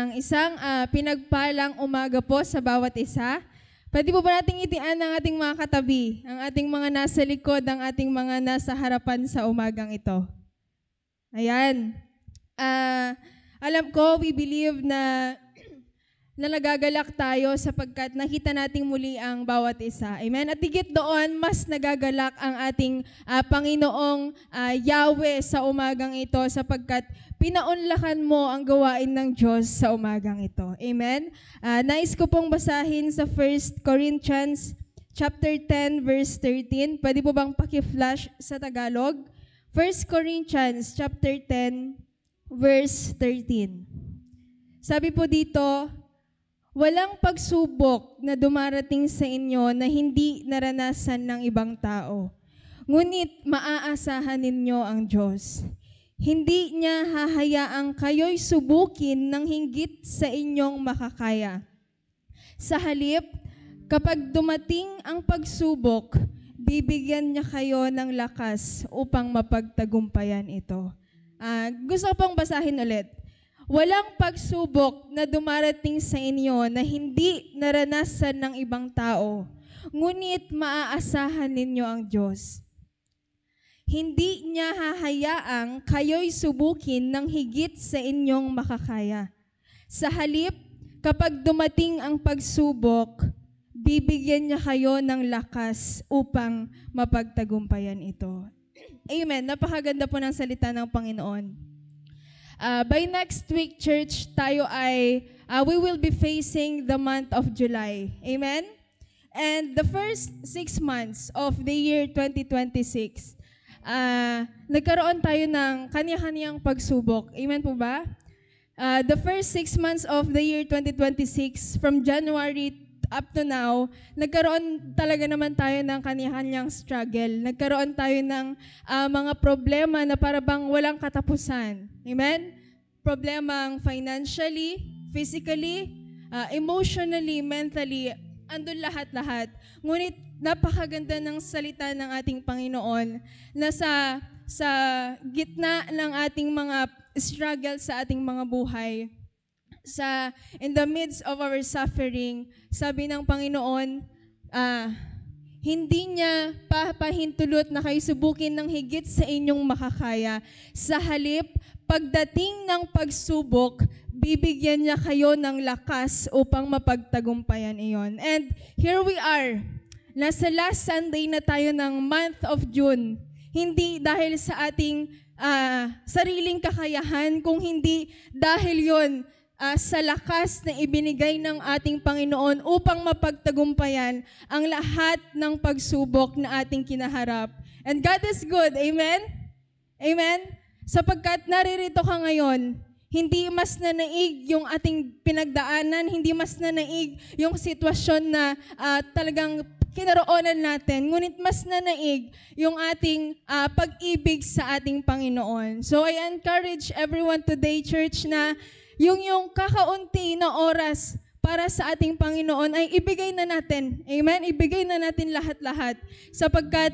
ng isang pinagpalang umaga po sa bawat isa. Pwede po ba nating itian ng ating mga katabi, ang ating mga nasa likod, ang ating mga nasa harapan sa umagang ito? Ayan. Alam ko, we believe na nagagalak tayo sapagkat nakita nating muli ang bawat isa. Amen? At higit doon, mas nagagalak ang ating Panginoong Yahweh sa umagang ito sapagkat pinaunlakan mo ang gawain ng Diyos sa umagang ito. Amen? Nais ko pong basahin sa 1 Corinthians chapter 10, verse 13. Pwede po bang paki-flash sa Tagalog? 1 Corinthians chapter 10, verse 13. Sabi po dito, walang pagsubok na dumarating sa inyo na hindi naranasan ng ibang tao. Ngunit maaasahan ninyo ang Diyos. Hindi niya hahayaang kayo'y subukin ng hinggit sa inyong makakaya. Sa halip, kapag dumating ang pagsubok, bibigyan niya kayo ng lakas upang mapagtagumpayan ito. Gusto ko pong basahin ulit. Walang pagsubok na dumarating sa inyo na hindi naranasan ng ibang tao, ngunit maaasahan ninyo ang Diyos. Hindi niya hahayaang kayo'y subukin ng higit sa inyong makakaya. Sa halip, kapag dumating ang pagsubok, bibigyan niya kayo ng lakas upang mapagtagumpayan ito. Amen. Napakaganda po ng salita ng Panginoon. By next week, church, tayo ay, we will be facing the month of July. Amen? And the first 6 months of the year 2026, nagkaroon tayo ng kanya-kanyang pagsubok. Amen po ba? The first 6 months of the year 2026, from January up to now, nagkaroon talaga naman tayo ng kanya-kanyang struggle. Nagkaroon tayo ng mga problema na parang walang katapusan. Amen? Problemang financially, physically, emotionally, mentally, andun lahat-lahat. Ngunit napakaganda ng salita ng ating Panginoon na sa gitna ng ating mga struggle sa ating mga buhay, in the midst of our suffering, sabi ng Panginoon, hindi niya papahintulot na kayo subukin ng higit sa inyong makakaya. Sa halip, pagdating ng pagsubok, bibigyan niya kayo ng lakas upang mapagtagumpayan iyon. And here we are, nasa last Sunday na tayo ng month of June. Hindi dahil sa ating sariling kakayahan, kung hindi dahil yon sa lakas na ibinigay ng ating Panginoon upang mapagtagumpayan ang lahat ng pagsubok na ating kinaharap. And God is good. Amen? Amen? Sapagkat naririto ka ngayon, hindi mas nanaig yung ating pinagdaanan, hindi mas nanaig yung sitwasyon na talagang kinaroonan natin, ngunit mas nanaig yung ating pag-ibig sa ating Panginoon. So I encourage everyone today, church, na yung kakaunti na oras para sa ating Panginoon ay ibigay na natin. Amen? Ibigay na natin lahat-lahat. Sapagkat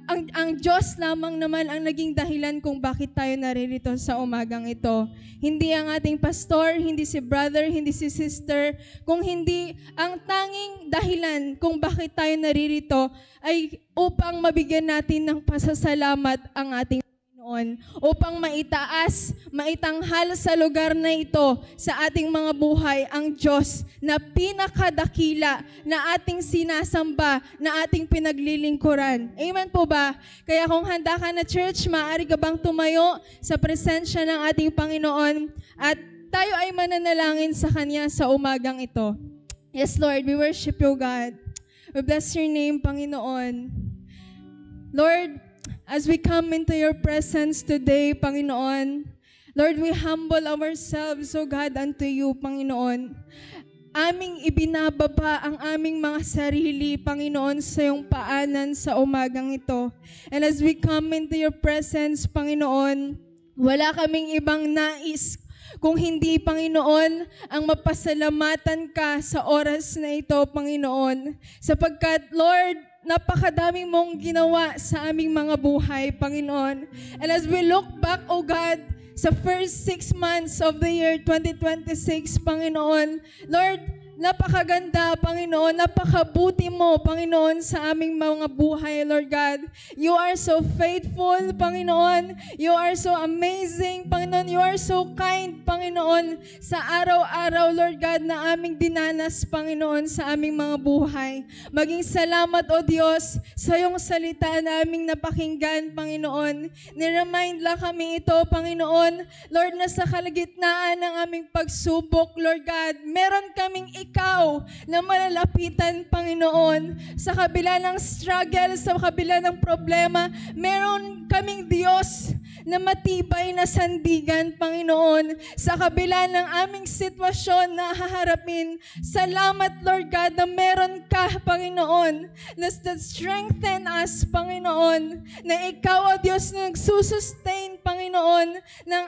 ang Diyos lamang naman ang naging dahilan kung bakit tayo naririto sa umagang ito. Hindi ang ating pastor, hindi si brother, hindi si sister, kung hindi ang tanging dahilan kung bakit tayo naririto ay upang mabigyan natin ng pasasalamat ang ating upang maitaas, maitanghal sa lugar na ito sa ating mga buhay ang Diyos na pinakadakila na ating sinasamba, na ating pinaglilingkuran. Amen po ba? Kaya kung handa ka na, church, maaari ka bang tumayo sa presensya ng ating Panginoon at tayo ay mananalangin sa Kanya sa umagang ito. Yes, Lord, we worship you, God. We bless your name, Panginoon. Lord, as we come into your presence today, Panginoon, Lord, we humble ourselves, O God, unto you, Panginoon. Aming ibinababa ang aming mga sarili, Panginoon, sa iyong paanan sa umagang ito. And as we come into your presence, Panginoon, wala kaming ibang nais kung hindi, Panginoon, ang mapasalamatan ka sa oras na ito, Panginoon. Sapagkat, Lord, napakadami mong ginawa sa aming mga buhay, Panginoon. And as we look back, O God, sa first 6 months of the year 2026, Panginoon. Lord, napakaganda, Panginoon. Napakabuti mo, Panginoon, sa aming mga buhay, Lord God. You are so faithful, Panginoon. You are so amazing, Panginoon. You are so kind, Panginoon, sa araw-araw, Lord God, na aming dinanas, Panginoon, sa aming mga buhay. Maging salamat, O Diyos, sa iyong salita na aming napakinggan, Panginoon. Niremind lang kami ito, Panginoon. Lord, na sa kalagitnaan ng aming pagsubok, Lord God, meron kaming ikaw na malalapitan, Panginoon. Sa kabila ng struggle, sa kabila ng problema, meron kaming Diyos na matibay na sandigan, Panginoon. Sa kabila ng aming sitwasyon na haharapin, salamat, Lord God, na meron ka, Panginoon, na strengthen us, Panginoon, na ikaw, O Diyos, na nagsusustain, Panginoon, ng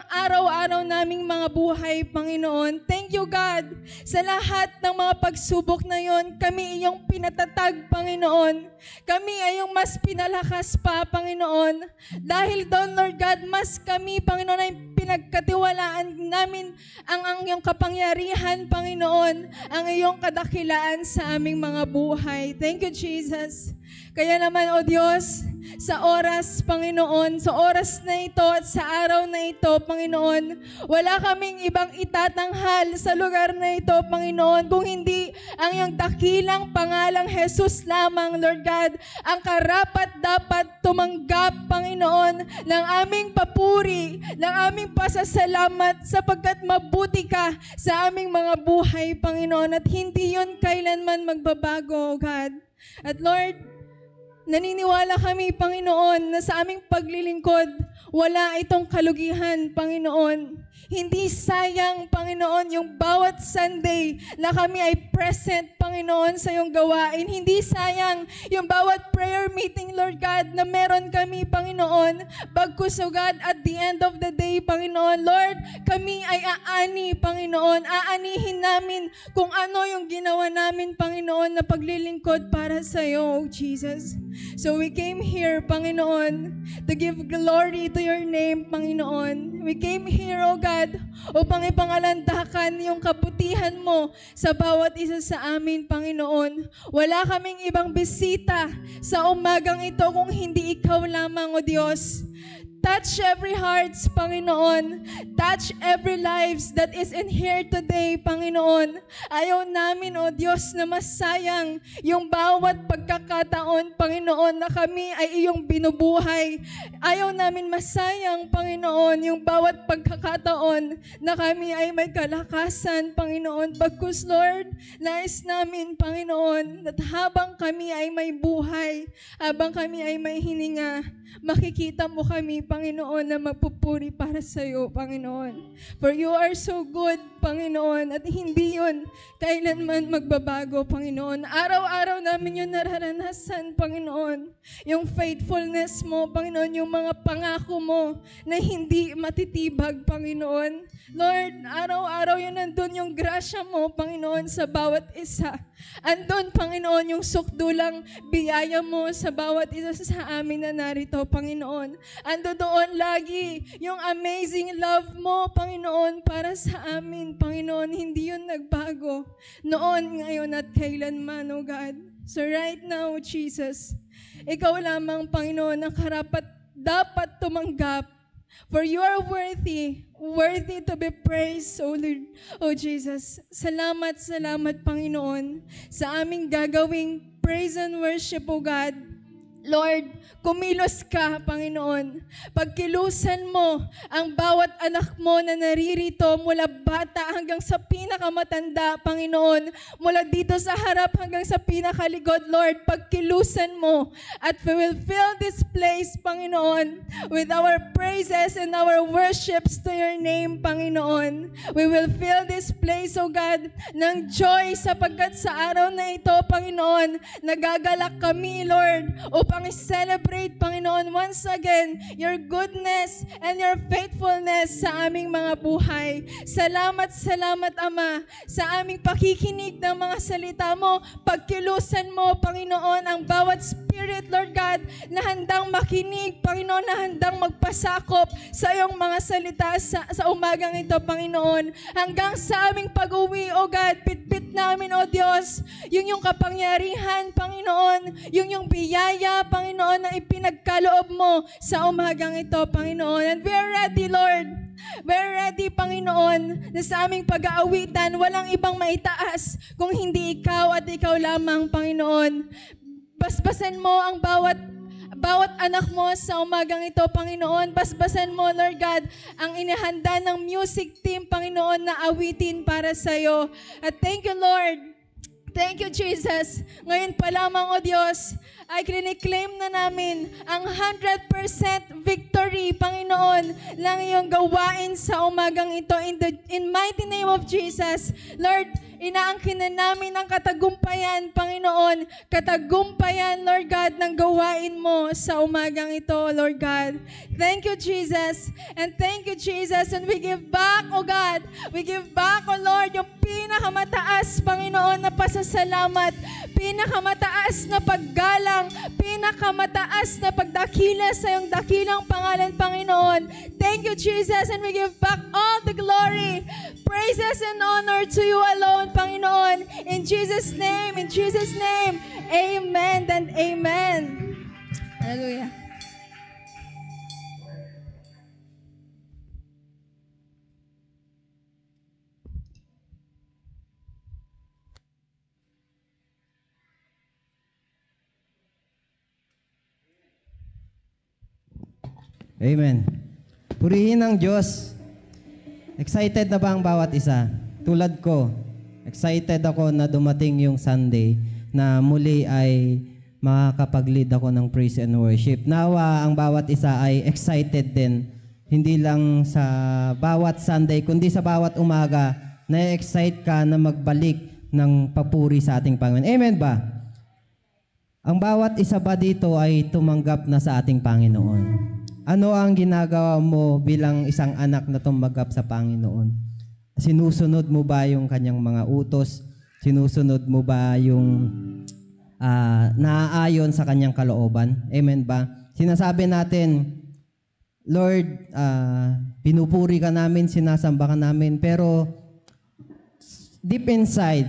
araw-araw naming mga buhay, Panginoon. Thank you, God, sa lahat ng mga pagsubok na yon, kami iyong pinatatag, Panginoon. Kami ay iyong mas pinalakas pa, Panginoon. Dahil doon, Lord God, mas kami, Panginoon, ay pinagkatiwalaan namin ang iyong kapangyarihan, Panginoon, ang iyong kadakilaan sa aming mga buhay. Thank you, Jesus. Kaya naman, O Diyos, sa oras, Panginoon, sa oras na ito at sa araw na ito, Panginoon, wala kaming ibang itatanghal sa lugar na ito, Panginoon, kung hindi ang iyong dakilang pangalang Jesus lamang, Lord God, ang karapat-dapat tumanggap, Panginoon, ng aming papuri, ng aming pasasalamat sapagkat mabuti ka sa aming mga buhay, Panginoon, at hindi yun kailanman magbabago, O God. At Lord, naniniwala kami, Panginoon, na sa aming paglilingkod, wala itong kalugihan, Panginoon. Hindi sayang, Panginoon, yung bawat Sunday na kami ay present, Panginoon, sa iyong gawain. Hindi sayang yung bawat prayer meeting, Lord God, na meron kami, Panginoon. Bagkus, O God, at the end of the day, Panginoon, Lord, kami ay aani, Panginoon. Aanihin namin kung ano yung ginawa namin, Panginoon, na paglilingkod para sa iyo, Jesus. So we came here, Panginoon, to give glory to your name, Panginoon. We came here, O God, upang ipangalandakan yung kabutihan mo sa bawat isa sa amin, Panginoon. Wala kaming ibang bisita sa umagang ito kung hindi ikaw lamang, O Diyos. Touch every hearts, Panginoon. Touch every lives that is in here today, Panginoon. Ayaw namin, O Diyos, na masayang yung bawat pagkakataon, Panginoon, na kami ay iyong binubuhay. Ayaw namin masayang, Panginoon, yung bawat pagkakataon na kami ay may kalakasan, Panginoon. Bagkus, Lord, nais namin, Panginoon, at habang kami ay may buhay, habang kami ay may hininga, makikita mo kami, Panginoon, na magpupuri para sa iyo, Panginoon. For you are so good, Panginoon, at hindi yun kailanman magbabago, Panginoon. Araw-araw namin yun nararanasan, Panginoon. Yung faithfulness mo, Panginoon, yung mga pangako mo na hindi matitibag, Panginoon. Lord, araw-araw yun nandun yung grasya mo, Panginoon, sa bawat isa. Andun, Panginoon, yung sukdulang biyaya mo sa bawat isa sa amin na narito, Panginoon. Ando doon lagi yung amazing love mo, Panginoon, para sa amin, Panginoon. Hindi yun nagbago noon, ngayon at kailanman, O God. So right now, Jesus, ikaw lamang, Panginoon, ang karapat dapat tumanggap. For you are worthy to be praised, O Lord, O Jesus. Salamat, Panginoon, sa aming gagawing praise and worship, O God. Lord, kumilos ka, Panginoon. Pagkilusan mo ang bawat anak mo na naririto mula bata hanggang sa pinakamatanda, Panginoon. Mula dito sa harap hanggang sa pinakaligod, Lord, pagkilusan mo. At we will fill this place, Panginoon, with our praises and our worships to your name, Panginoon. We will fill this place, O God, ng joy sapagkat sa araw na ito, Panginoon, nagagalak kami, Lord, upang i-celebrate, Panginoon, once again, your goodness and your faithfulness sa aming mga buhay. Salamat, Ama, sa aming pakikinig ng mga salita mo. Pagkilusan mo, Panginoon, ang bawat Spirit, Lord God, na handang makinig, Panginoon, na handang magpasakop sa iyong mga salita sa umagang ito, Panginoon. Hanggang sa aming pag-uwi, O God, pitpit namin, O Diyos, yung kapangyarihan, Panginoon, yung biyaya, Panginoon, na ipinagkaloob mo sa umagang ito, Panginoon. And we are ready, Lord. We're ready, Panginoon, na sa aming pag-aawitan, walang ibang maitaas kung hindi ikaw at ikaw lamang, Panginoon. Basbasan mo ang bawat anak mo sa umagang ito, Panginoon. Basbasan mo, Lord God, ang inihanda ng music team, Panginoon, na awitin para sa iyo. At thank you, Lord. Thank you, Jesus. Ngayon pa lamang, O Diyos, ay claim na namin ang 100% victory, Panginoon, ng iyong gawain sa umagang ito. In mighty name of Jesus, Lord, inaangkin na namin ang katagumpayan, Panginoon. Katagumpayan, Lord God, ng gawain mo sa umagang ito, Lord God. Thank you, Jesus. And thank you, Jesus. And we give back, O God. We give back, O Lord, yung pinakamataas, Panginoon, na pasasalamat. Pinakamataas na paggalang. Pinakamataas na pagdakila sa iyong dakilang pangalan, Panginoon. Thank you, Jesus. And we give back all the glory, praises, and honor to you alone, Panginoon. In Jesus' name, amen and amen. Hallelujah. Amen. Purihin ang Diyos. Excited na ba ang bawat isa? Tulad ko, excited ako na dumating yung Sunday na muli ay makakapag-lead ako ng praise and worship. Nawa ang bawat isa ay excited din. Hindi lang sa bawat Sunday, kundi sa bawat umaga, na-excite ka na magbalik ng papuri sa ating Panginoon. Amen ba? Ang bawat isa ba dito ay tumanggap na sa ating Panginoon? Ano ang ginagawa mo bilang isang anak na tumanggap sa Panginoon? Sinusunod mo ba yung kanyang mga utos? Sinusunod mo ba yung naaayon sa kanyang kalooban? Amen ba? Sinasabi natin, Lord, pinupuri ka namin, sinasamba ka namin, pero deep inside,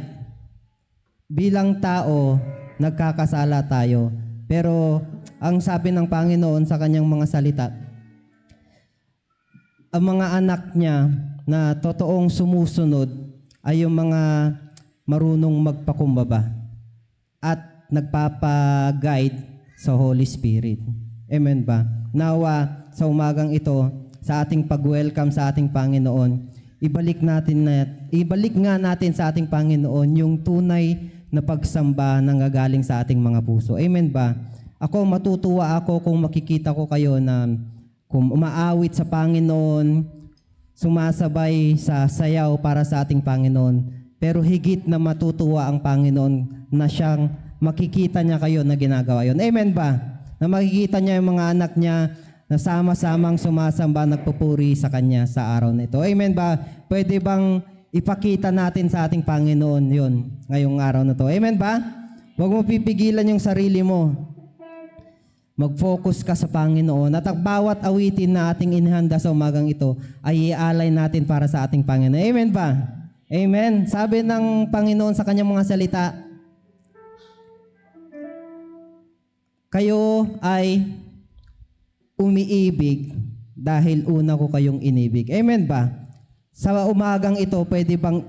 bilang tao, nagkakasala tayo. Pero ang sabi ng Panginoon sa kanyang mga salita, ang mga anak niya na totoong sumusunod ay yung mga marunong magpakumbaba at nagpapa-guide sa Holy Spirit. Amen ba? Nawa sa umagang ito, sa ating pag-welcome sa ating Panginoon, ibalik nga natin sa ating Panginoon yung tunay na pagsamba na gagaling sa ating mga puso. Amen ba? Ako, matutuwa ako kung makikita ko kayo na kung umaawit sa Panginoon, sumasabay sa sayaw para sa ating Panginoon. Pero higit na matutuwa ang Panginoon na siyang makikita niya kayo na ginagawa yon. Amen ba? Na makikita niya yung mga anak niya na sama-samang sumasamba, nagpupuri sa Kanya sa araw na ito. Amen ba? Pwede bang ipakita natin sa ating Panginoon yon ngayong araw na to? Amen ba? Huwag mo pipigilan yung sarili mo. Mag-focus ka sa Panginoon at ang bawat awitin na ating inihanda sa umagang ito ay ialay natin para sa ating Panginoon. Amen ba? Amen. Sabi ng Panginoon sa kanyang mga salita, kayo ay umiibig dahil una ko kayong inibig. Amen ba? Sa umagang ito, pwede bang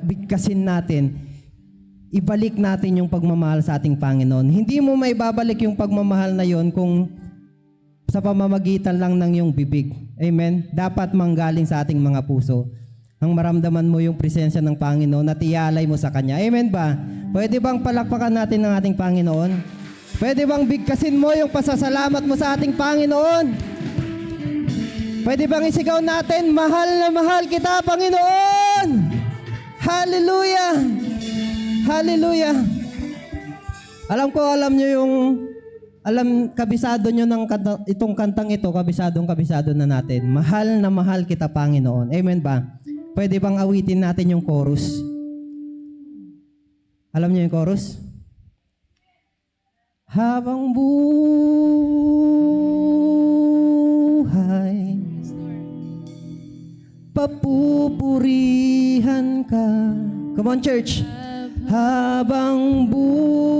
bigkasin natin, ibalik natin yung pagmamahal sa ating Panginoon. Hindi mo maibabalik yung pagmamahal na yon kung sa pamamagitan lang ng iyong bibig. Amen? Dapat manggaling sa ating mga puso. Ang maramdaman mo yung presensya ng Panginoon at ialay mo sa Kanya. Amen ba? Pwede bang palakpakan natin ng ating Panginoon? Pwede bang bigkasin mo yung pasasalamat mo sa ating Panginoon? Pwede bang isigaw natin, mahal na mahal kita, Panginoon! Hallelujah! Hallelujah! Alam nyo kabisado nyo ng itong kantang ito, kabisado na natin. Mahal na mahal kita, Panginoon. Amen ba? Pwede bang awitin natin yung chorus? Alam nyo yung chorus? habang buhay, papupurihan ka. Come on, church. Habang buhay,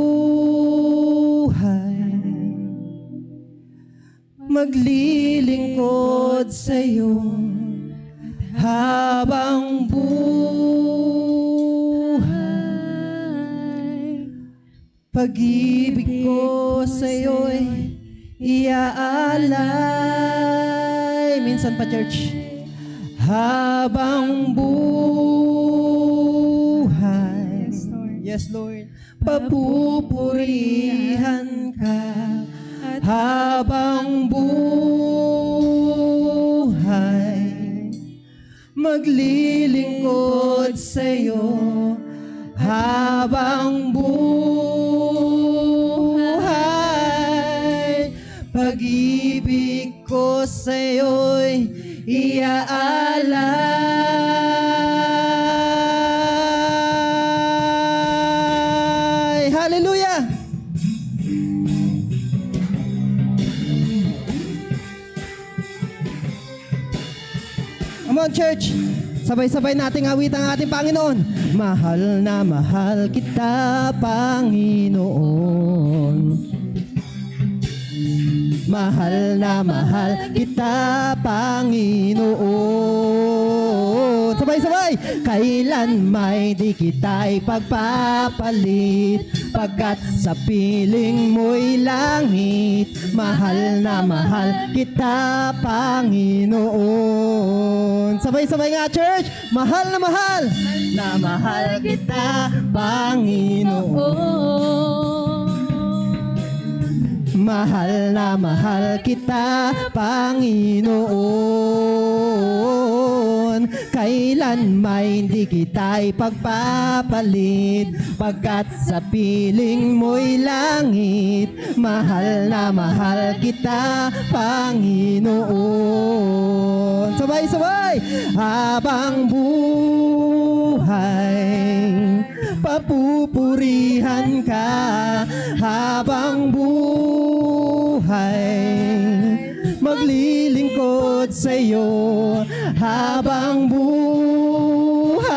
maglilingkod sa'yo. Habang buhay, pag-ibig ko sa'yo'y iaalay. Minsan pa, church. Habang buhay, yes, Lord, papupurihan ka. Habang buhay, maglilingkod sa'yo. Habang buhay, pag-ibig ko sa'yo'y iaalay. Hallelujah! Come on, church. Sabay-sabay nating awit ang ating Panginoon. Mahal na mahal kita, Panginoon. Mahal na mahal kita, Panginoon. Sabay-sabay! Kailan may di kita ipagpapalit, pagkat sa piling mo'y langit. Mahal na mahal kita, Panginoon. Sabay-sabay nga, church! Mahal na mahal kita, Panginoon. Mahal na mahal kita, Panginoon. Kailan may hindi kita ipagpapalit, pagkat sa piling mo'y langit. Mahal na mahal kita, Panginoon. Sabay-sabay! Habang buhay, papupurihan ka. Habang buhay, maglilingkod sa'yo. Habang buhay,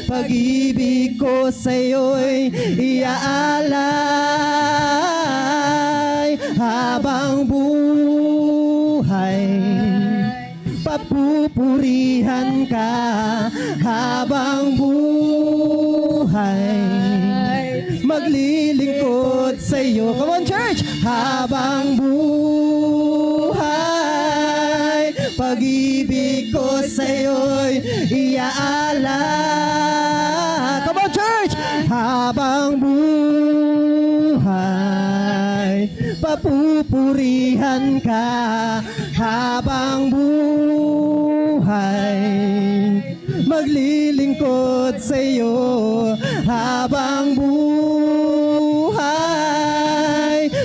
pag-ibig ko sa'yo'y iaalay. Habang buhay, papupurihan ka. Habang buhay, maglilingkod sa'yo. Come on, church! Habang buhay, pag-ibig ko sa'yo'y iaalay. Come on, church! Habang buhay, papupurihan ka. Habang buhay, maglilingkod sa'yo. Habang buhay,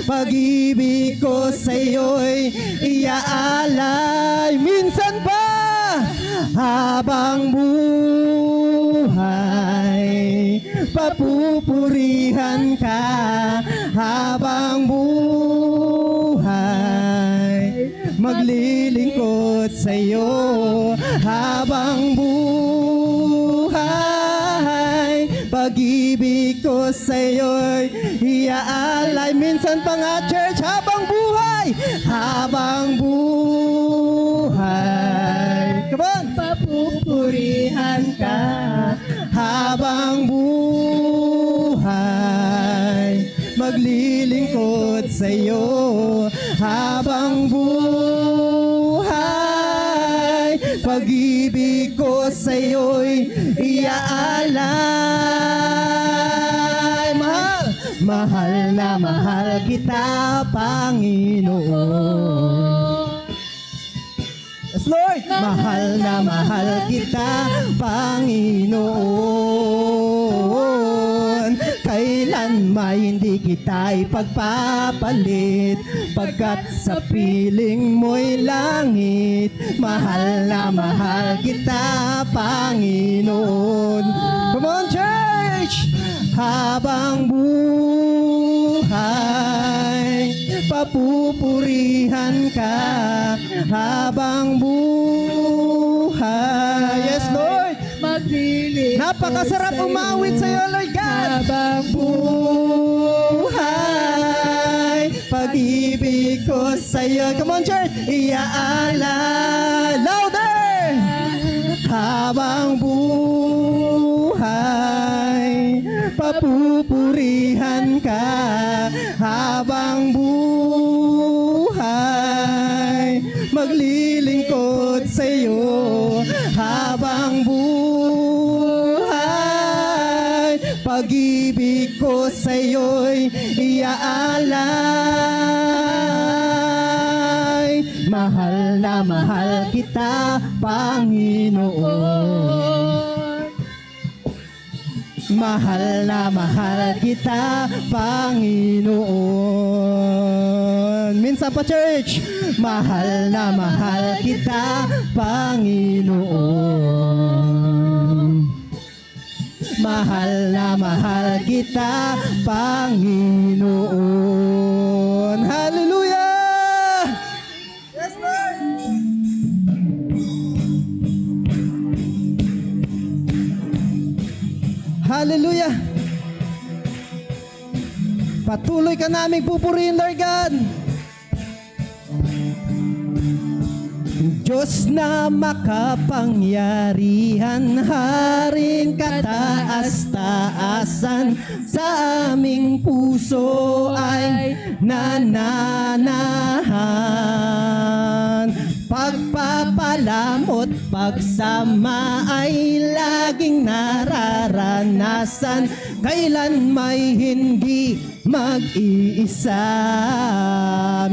pag-ibig ko sa'yo'y iaalay. Minsan pa! Habang buhay, papupurihan ka. Habang buhay, maglilingkod sa'yo. Habang buhay, pag-ibig ko sa'yo'y iaalay. Minsan pa nga, church. Habang buhay, habang buhay, come on! Papupurihan ka. Habang buhay, maglilingkod sa'yo. Habang buhay, pag-ibig ko sa'yo'y iaalay. Mahal na mahal kita, Panginoon. Yes, Lord! Mahal na mahal kita, Panginoon. Kailan may hindi kita ipagpapalit, pagkat sa piling mo'y langit. Mahal na mahal kita, Panginoon. Come on, church! Habang buhay, papupurihan ka habang buhay. Yes, Lord. Maglilingkod Napakasarap sa'yo umawit sa iyo, Lord God. habang Buhay, pag-ibig ko sa iyo. Come on, church. Iaalala. Louder! Habang buhay, papupurihan ka. Habang buhay, maglilingkod sa iyo. Habang buhay, pag-ibig ko sa iyo'y iaalay. Mahal na mahal kita, Panginoon. Mahal na mahal kita, Panginoon. Minsan pa, church. Mahal na mahal kita, Panginoon. Mahal na mahal kita, Panginoon. Hallelujah! Yes, Lord! Hallelujah! Patuloy ka naming pupurihin, Lord God. Diyos na makapangyarihan, haring kataas-taasan, sa aming puso ay nananahan. Pagpapalamot, pagsama ay laging nararanasan, kailan may hindi mag-iisa.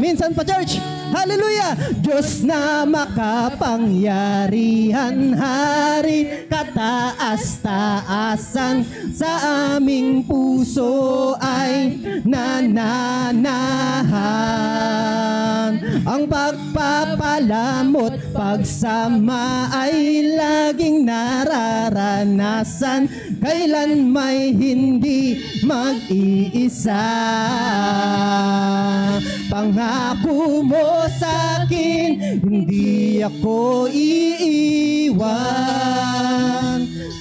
Minsan pa, church. Hallelujah! Diyos na makapangyarihan, hari kataas-taasan, sa aming puso ay nananahan. Ang pagpapalamot, pagsama ay laging nararanasan, kailan may hindi mag-iisa. Pangako mo sa'kin, hindi ako iiwan.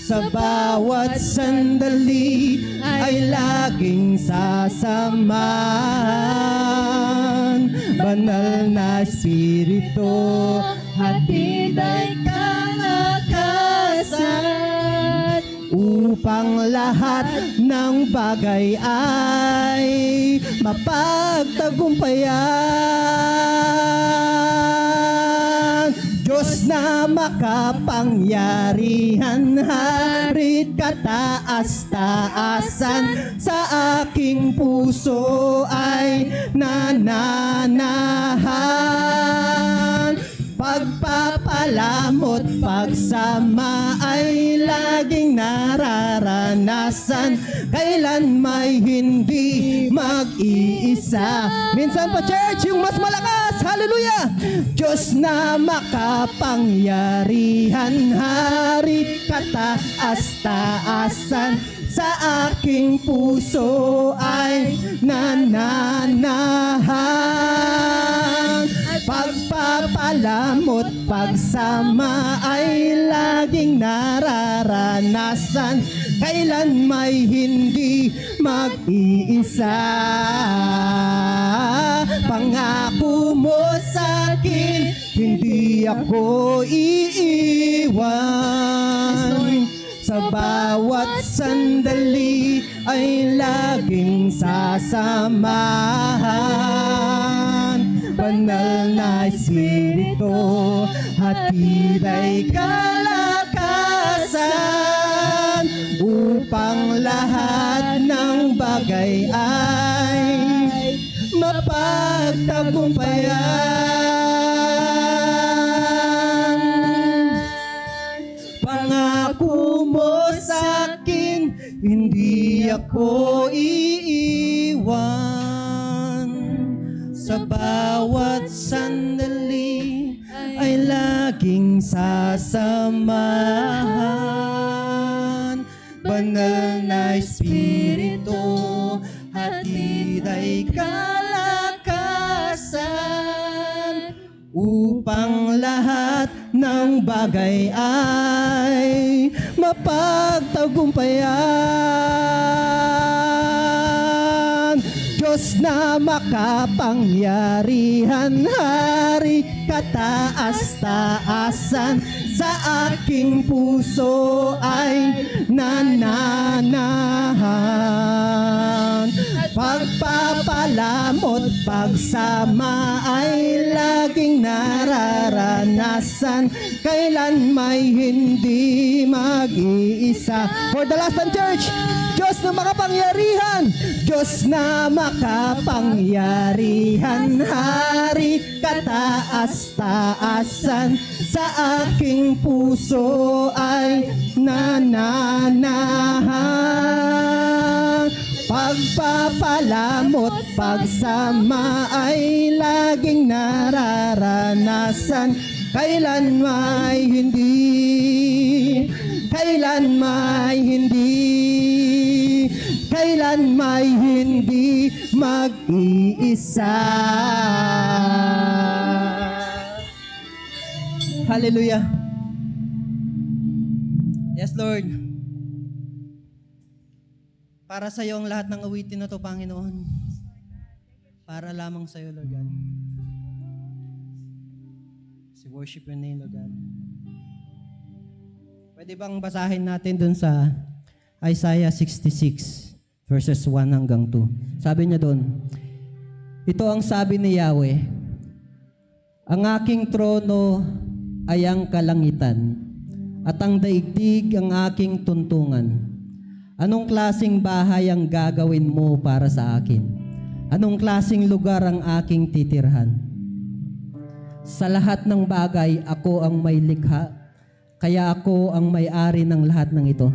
Sa bawat sandali ay laging sasamahan. Banal na Espiritu, hatid ay kalakasan, upang lahat ng bagay ay mapagtagumpayan. Diyos na makapangyarihan, harit kataas-taasan, sa aking puso ay nananahan. Pagpapalamot, pagsama ay laging nararanasan, kailan may hindi mag-iisa. Minsan pa, church, yung mas malakas. Hallelujah! Diyos na makapangyarihan, hari kataas-taasan, sa aking puso ay nananahan. Pagpapalamot, pagsama ay laging nararanasan, kailan may hindi mag-iisa. Pangako mo sa'kin, hindi ako iiwan. Sa bawat sandali ay laging sasamahan. Banal na Espiritu, hatid ay kalakasan, upang lahat ng bagay ay mapagtagumpayan. Pangako mo sa'kin, hindi ako iiwan. Sa bawat sandali ay laging sasamahan. Banal na Espiritu, hatid ay kalakasan, ang bagay ay mapagtagumpayan. Diyos na makapangyarihan, hari kataas-taasan, sa aking puso ay nananahan. Pagpapalamot, pagsama ay laging nararanasan, kailan may hindi mag-iisa. For the last time, church, Diyos na makapangyarihan, Diyos na makapangyarihan, hari kataas-taasan, sa aking puso ay nananahan. Pagpapalamot, pagsama ay laging nararanasan, kailan may hindi, kailan may hindi, kailan may hindi mag-iisa. Hallelujah. Yes, Lord. Para sa iyo ang lahat ng awitin na to, Panginoon. Para lamang sa iyo, Lord God. We worship your name, Lord God. Pwede bang basahin natin dun sa Isaiah 66, verses 1 hanggang 2. Sabi niya dun, ito ang sabi ni Yahweh, ang aking trono ay ang kalangitan, at ang daigdig ang aking tuntungan. Anong klaseng bahay ang gagawin mo para sa akin? Anong klaseng lugar ang aking titirhan? Sa lahat ng bagay, ako ang may likha, kaya ako ang may-ari ng lahat ng ito.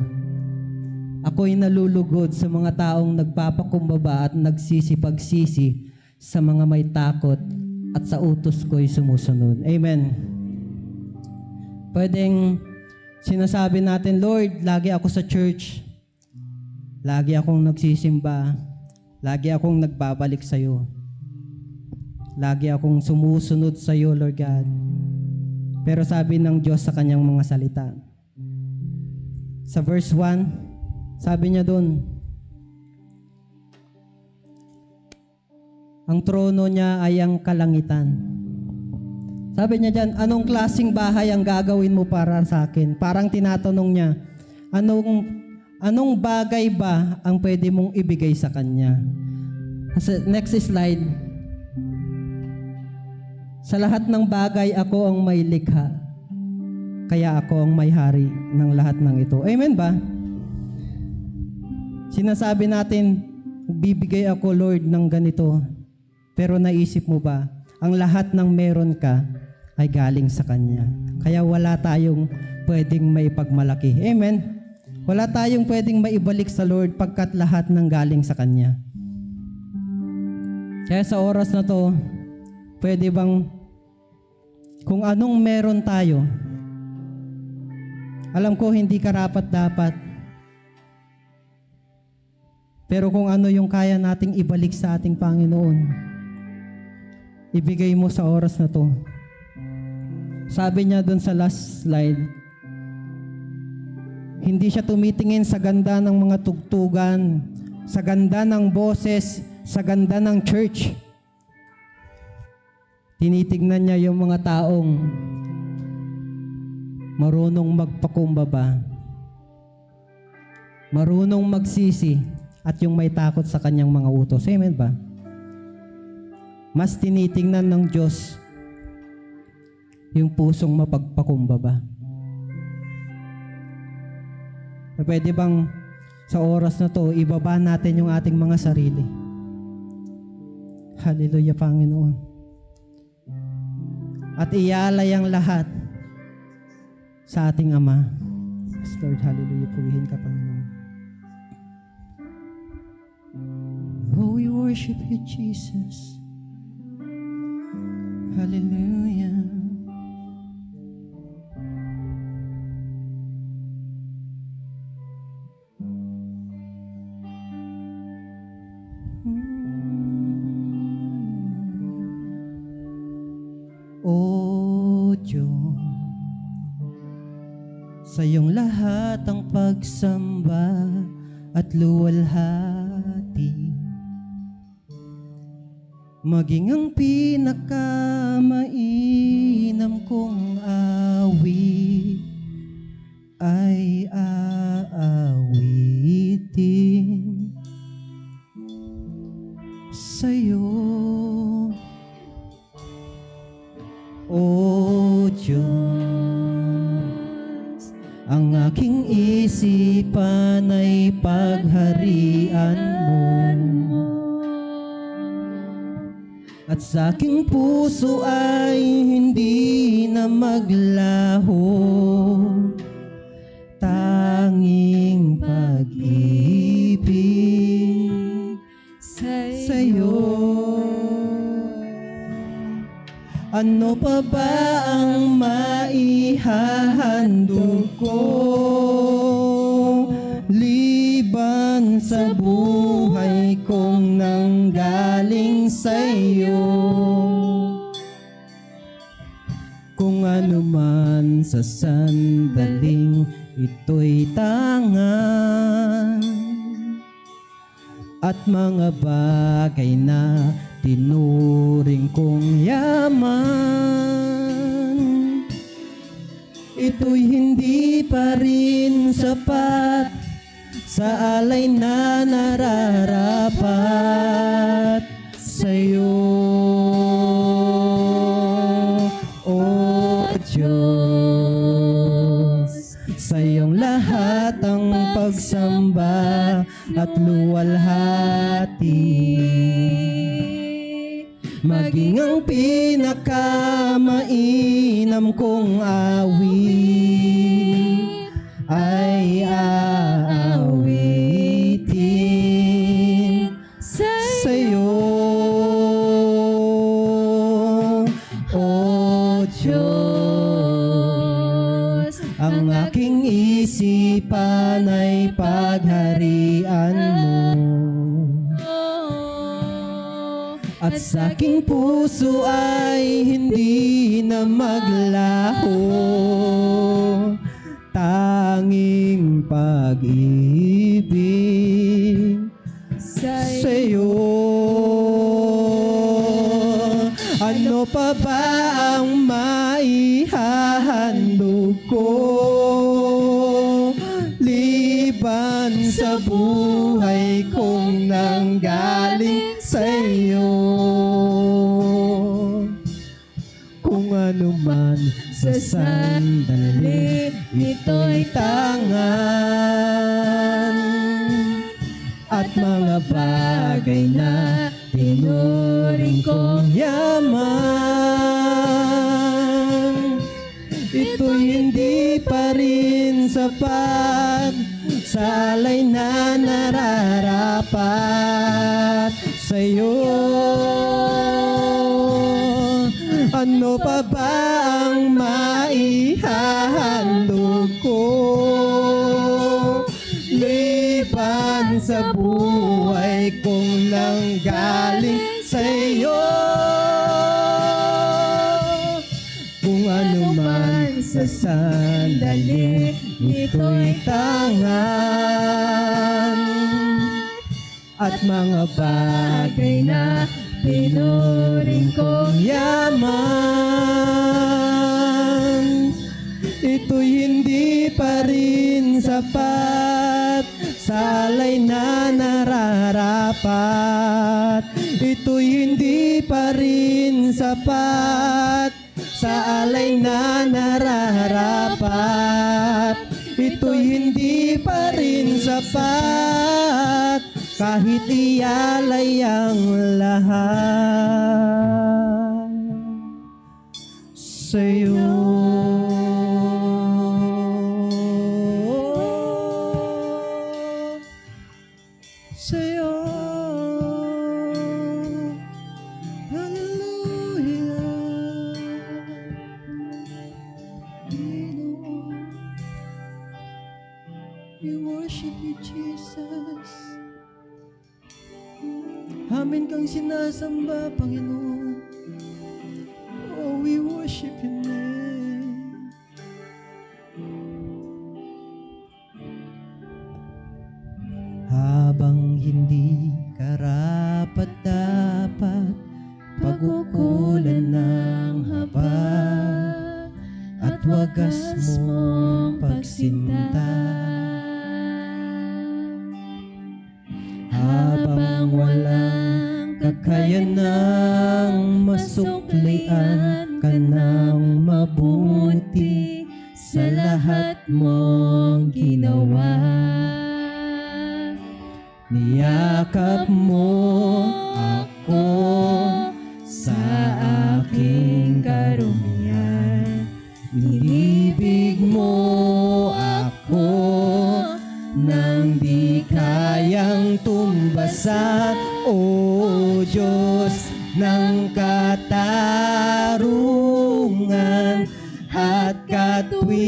Ako'y nalulugod sa mga taong nagpapakumbaba at nagsisipagsisi sa mga may takot at sa utos ko'y sumusunod. Amen. Pwedeng sinasabi natin, Lord, lagi ako sa church. Lagi akong nagsisimba. Lagi akong nagbabalik sa iyo. Lagi akong sumusunod sa iyo, Lord God. Pero sabi ng Diyos sa kanyang mga salita, sa verse 1, sabi niya doon, ang trono niya ay ang kalangitan. Sabi niya dyan, anong klaseng bahay ang gagawin mo para sa akin? Parang tinatanong niya, anong bagay ba ang pwede mong ibigay sa Kanya? Next slide. Sa lahat ng bagay, ako ang may likha. Kaya ako ang may hari ng lahat ng ito. Amen ba? Sinasabi natin, bibigay ako, Lord, ng ganito. Pero naisip mo ba, ang lahat ng meron ka ay galing sa Kanya. Kaya wala tayong pwedeng maipagmalaki. Amen? Wala tayong pwedeng maibalik sa Lord pagkat lahat ng galing sa Kanya. Kaya sa oras na to, pwede bang kung anong meron tayo, alam ko hindi karapat-dapat, pero kung ano yung kaya nating ibalik sa ating Panginoon, ibigay mo sa oras na to. Sabi niya dun sa last slide, hindi siya tumitingin sa ganda ng mga tugtugan, sa ganda ng boses, sa ganda ng church. Tinitignan niya yung mga taong marunong magpakumbaba, marunong magsisi, at yung may takot sa kanyang mga utos. Amen ba? Mas tinitingnan ng Diyos yung pusong mapagpakumbaba. Pwede bang sa oras na to, ibaba natin yung ating mga sarili? Hallelujah, Panginoon. At ialay ang lahat sa ating Ama. Yes, Lord, hallelujah. Purihin ka, Panginoon. Oh, we worship you, Jesus. Hallelujah. O Diyos, Sa iyong lahat ang pagsamba at luwalhati, maging ang pinakamainam kong awit ay aawitin sa'yo, O Diyos. Ang aking isipan ay pagharian mo, at sa aking puso ay hindi na maglaho tanging pag-ibig sa'yo. Ano pa ba ang maihahandog ko liban sa buhay kong nanggaling sa'yo? Kung ano man sa sandaling ito'y tangan, at mga bagay na tinuring kong yaman, ito'y hindi pa rin sapat sa alay na nararapat sa'yo, O Diyos. Sa iyong lahat ang pagsamba at luwalhati, maging ang pinakamainam kong awit ay aawitin sa'yo, O Diyos. Ang aking isipan ay pagharian mo, at sa aking puso ay hindi na maglaho tanging pag-ibig sa'yo. Ano pa ba ang maihahandog ko liban sa buhay kong nanggaling sa'yo? Kung ano man sa sandali ito'y tangan, at mga bagay na tinuring kong yaman, ito'y hindi pa rin sapat sa alay na nararapat sa'yo. Ano pa ba ang maihahandog ko liban sa buhay kong nanggaling sa'yo? Kung ano man sa sandali ito'y tangan, at mga bagay na tinuring kong yaman, ito'y hindi pa rin sapat sa alay na nararapat. Ito'y hindi pa rin sapat sa alay na nararapat. Ito'y hindi pa rin sapat kahit ialay ang lahat sa'yo. Sa'yo. Hallelujah. We worship you, Jesus. Amin kang sinasamba, Panginoon. Oh, we worship your name. habang hindi karapat-dapat pagkukulan ng habag at wagas mong pagsinta. Habang walang kakayanang masuklian ka ng mabuti sa lahat mong ginawa. Niyakap mo ako sa aking karumian. Inibig mo ako nang di kayang tumbasan, O Diyos ng katarungan at katwiran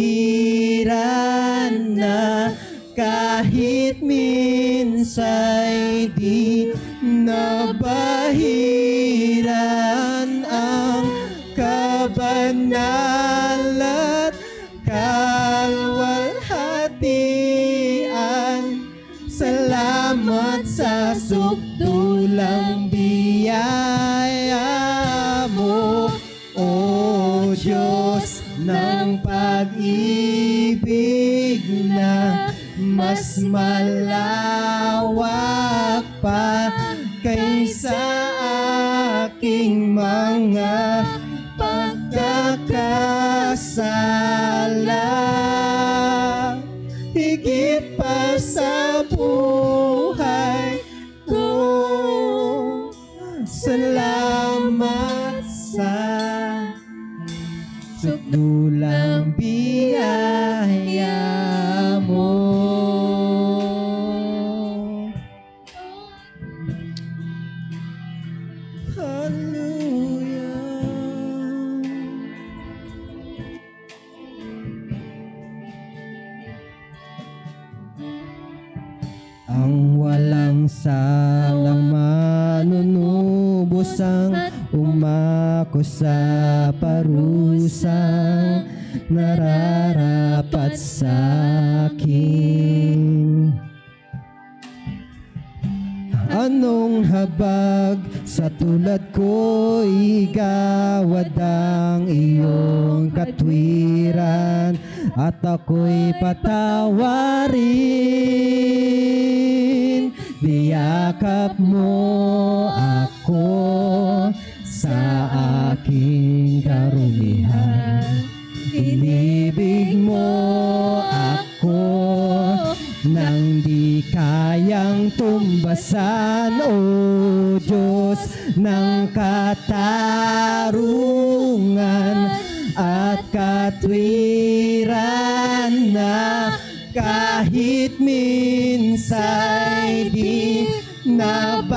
na kahit minsa'y di nabahiran ang kabanal at kalwalhatian. Salamat sa sukdulang biyaya mo, O Diyos ng pag-ibig na mas malawak pa kaysa aking mga pagkakasala. Higit pa sa buhay ko, salamat sa sukdulang biyaya mo. Ang walang salang manunubos ang umako sa parusang nararapat sa akin. Anong habag sa tulad ko igawad ang iyong katwiran at ako'y patawarin. Niyakap mo ako sa aking karumihan. Inibig mo ako nang di kayang tumbasan, O Diyos ng katarungan at katwiran na kahit minsa'y di nabahiran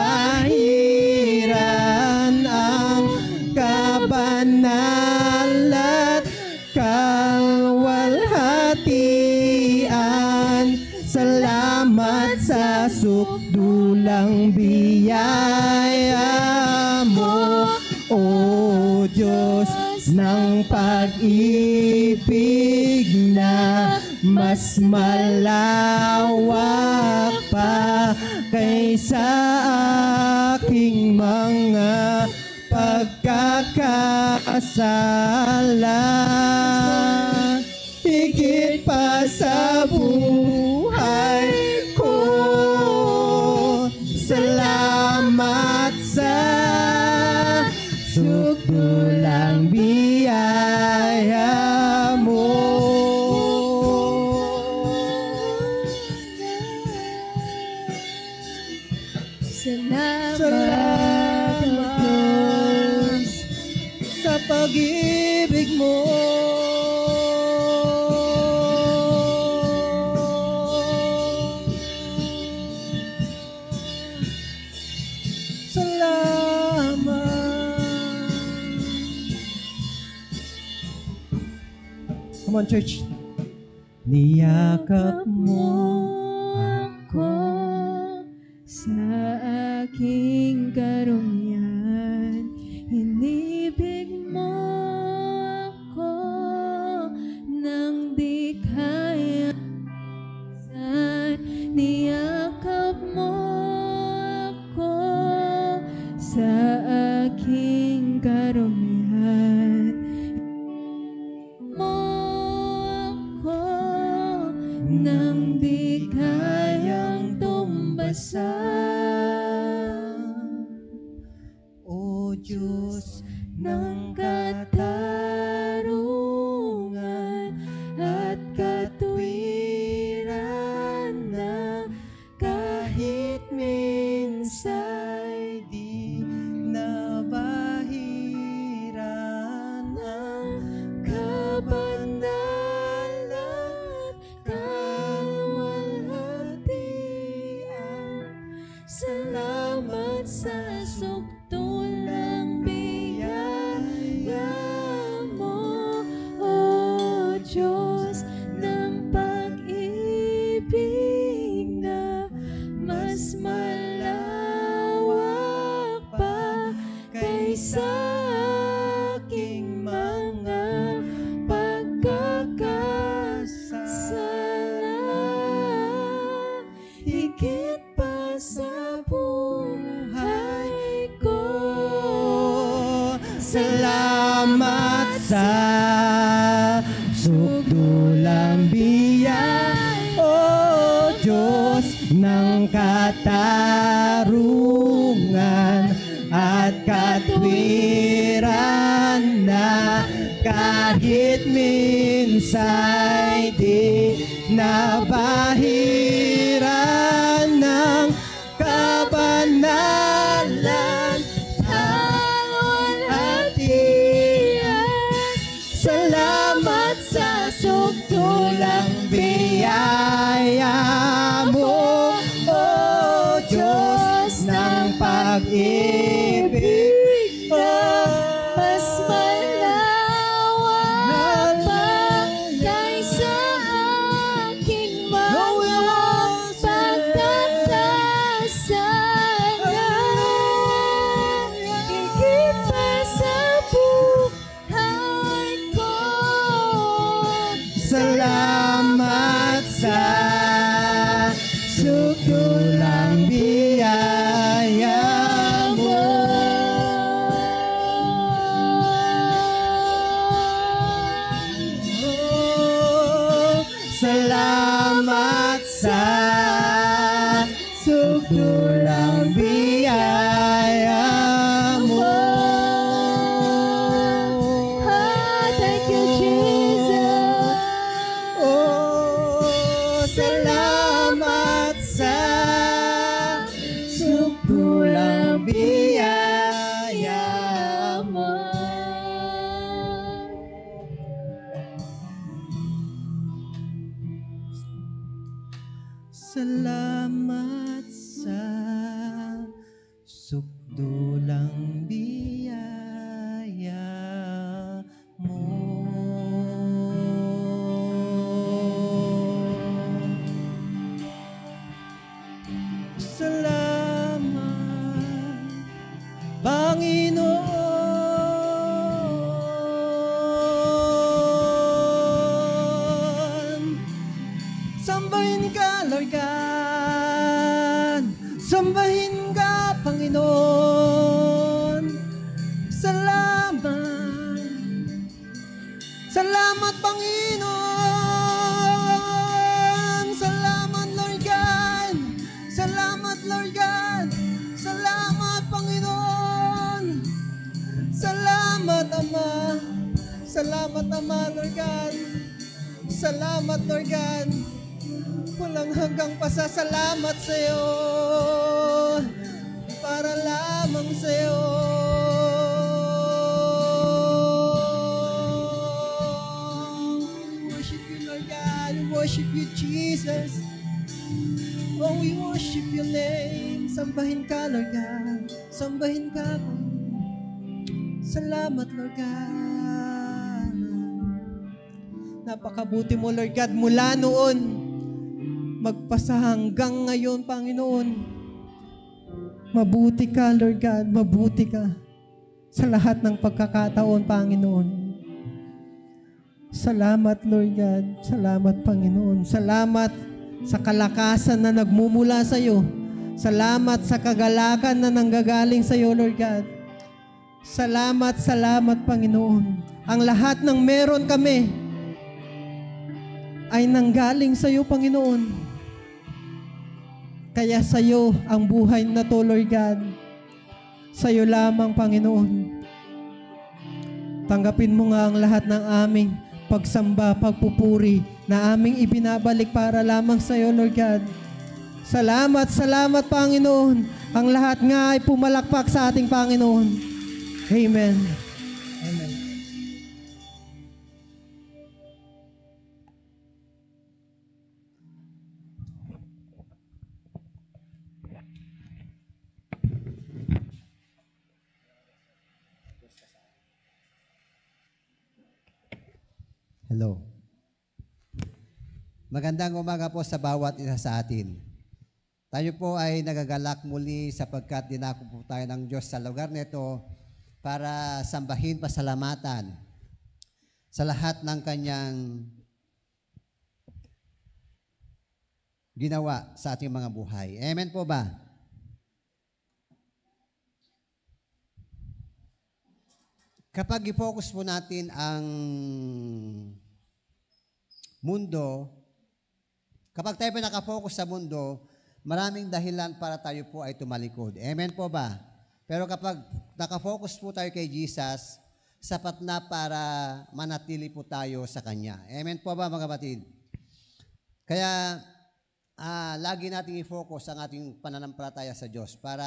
ang kabanal at kalwalhatian. Salamat sa sukdulang biyaya mo, O Diyos ng pag-ibig na mas malawak pa kaysa aking mga pagkakasala. Higit pa sa buhay ko, salamat sa sukdulang biyaya mo. Salamat sa pag-ibig mo. Salamat. Come on, church. Niyakap mo ako sa aking karumian. Inibig mo ako nang di kaya. Niyakap di kayang tumbasan. O Diyos Ng katarungan at katwiran na kahit minsa'y di nabahiran ang kabanalan, kalwalhatian. Salamat sa sukdulang biyaya mo, O Diyos ng pag-ibig na mas malawak pa kaysa aking mga pagkakasala, higit pa sa buhay ko. Salamat sa sukdulang biyaya, O Diyos ng katarungan at katwiran na kahit minsa'y di nabahiran ng kabanalan, kalwalhatian. Salamat sa sukdulang biyaya mo, O Diyos ng pag-ibig Mas malawak pa kaysa aking mga pagkakasala, higit pa sa buhay ko. Salamat sa sukdulang biyaya mo. Salamat sa sukdulang biyaya mo. Thank you, Jesus. Oh, salamat sa sukdulang biyaya mo. Salamat sa sukdulang biyaya mo. Salamat, Panginoon. Sambahin ka, Lord God. Sambahin ka, Panginoon. Salamat. Salamat, Panginoon. Salamat, Lord God. Salamat, Lord God. Salamat, Panginoon. Salamat, Ama. Salamat, Ama, Lord God. Salamat, Lord God. Walang hanggang pasasalamat sa iyo. Para lamang sa iyo. We worship you, Lord God. We worship you, Jesus. Oh, we worship your name. Sambahin ka, Lord God. Sambahin ka, Panginoon. Salamat, Lord God. Napakabuti mo, Lord God, mula noon magpasa hanggang ngayon, Panginoon. Mabuti ka, Lord God, mabuti ka sa lahat ng pagkakataon, Panginoon. Salamat, Lord God. Salamat, Panginoon. Salamat sa kalakasan na nagmumula sa iyo. Salamat sa kagalakan na nanggagaling sa iyo, Lord God. Salamat, salamat, Panginoon. Ang lahat ng meron kami, ay nanggaling sa iyo, Panginoon. Kaya sa iyo ang buhay na to, Lord God. Sa iyo lamang, Panginoon. Tanggapin mo nga ang lahat ng aming pagsamba, pagpupuri na aming ibinabalik para lamang sa iyo, Lord God. Salamat, salamat, Panginoon. Ang lahat nga ay pumalakpak sa ating Panginoon. Amen. Amen. Hello. Magandang umaga po sa bawat isa sa atin. Tayo po ay nagagalak muli sapagkat dinako po tayo ng Diyos sa lugar nito para sambahin, pasalamatan sa lahat ng kanyang ginawa sa ating mga buhay. Amen po ba? Kapag i-focus po natin ang mundo, kapag tayo po nakafocus sa mundo, maraming dahilan para tayo po ay tumalikod. Amen po ba? Pero kapag nakafocus po tayo kay Jesus, sapat na para manatili po tayo sa Kanya. Amen po ba, mga kapatid? Kaya, lagi nating i-focus ang ating pananampalataya sa Diyos para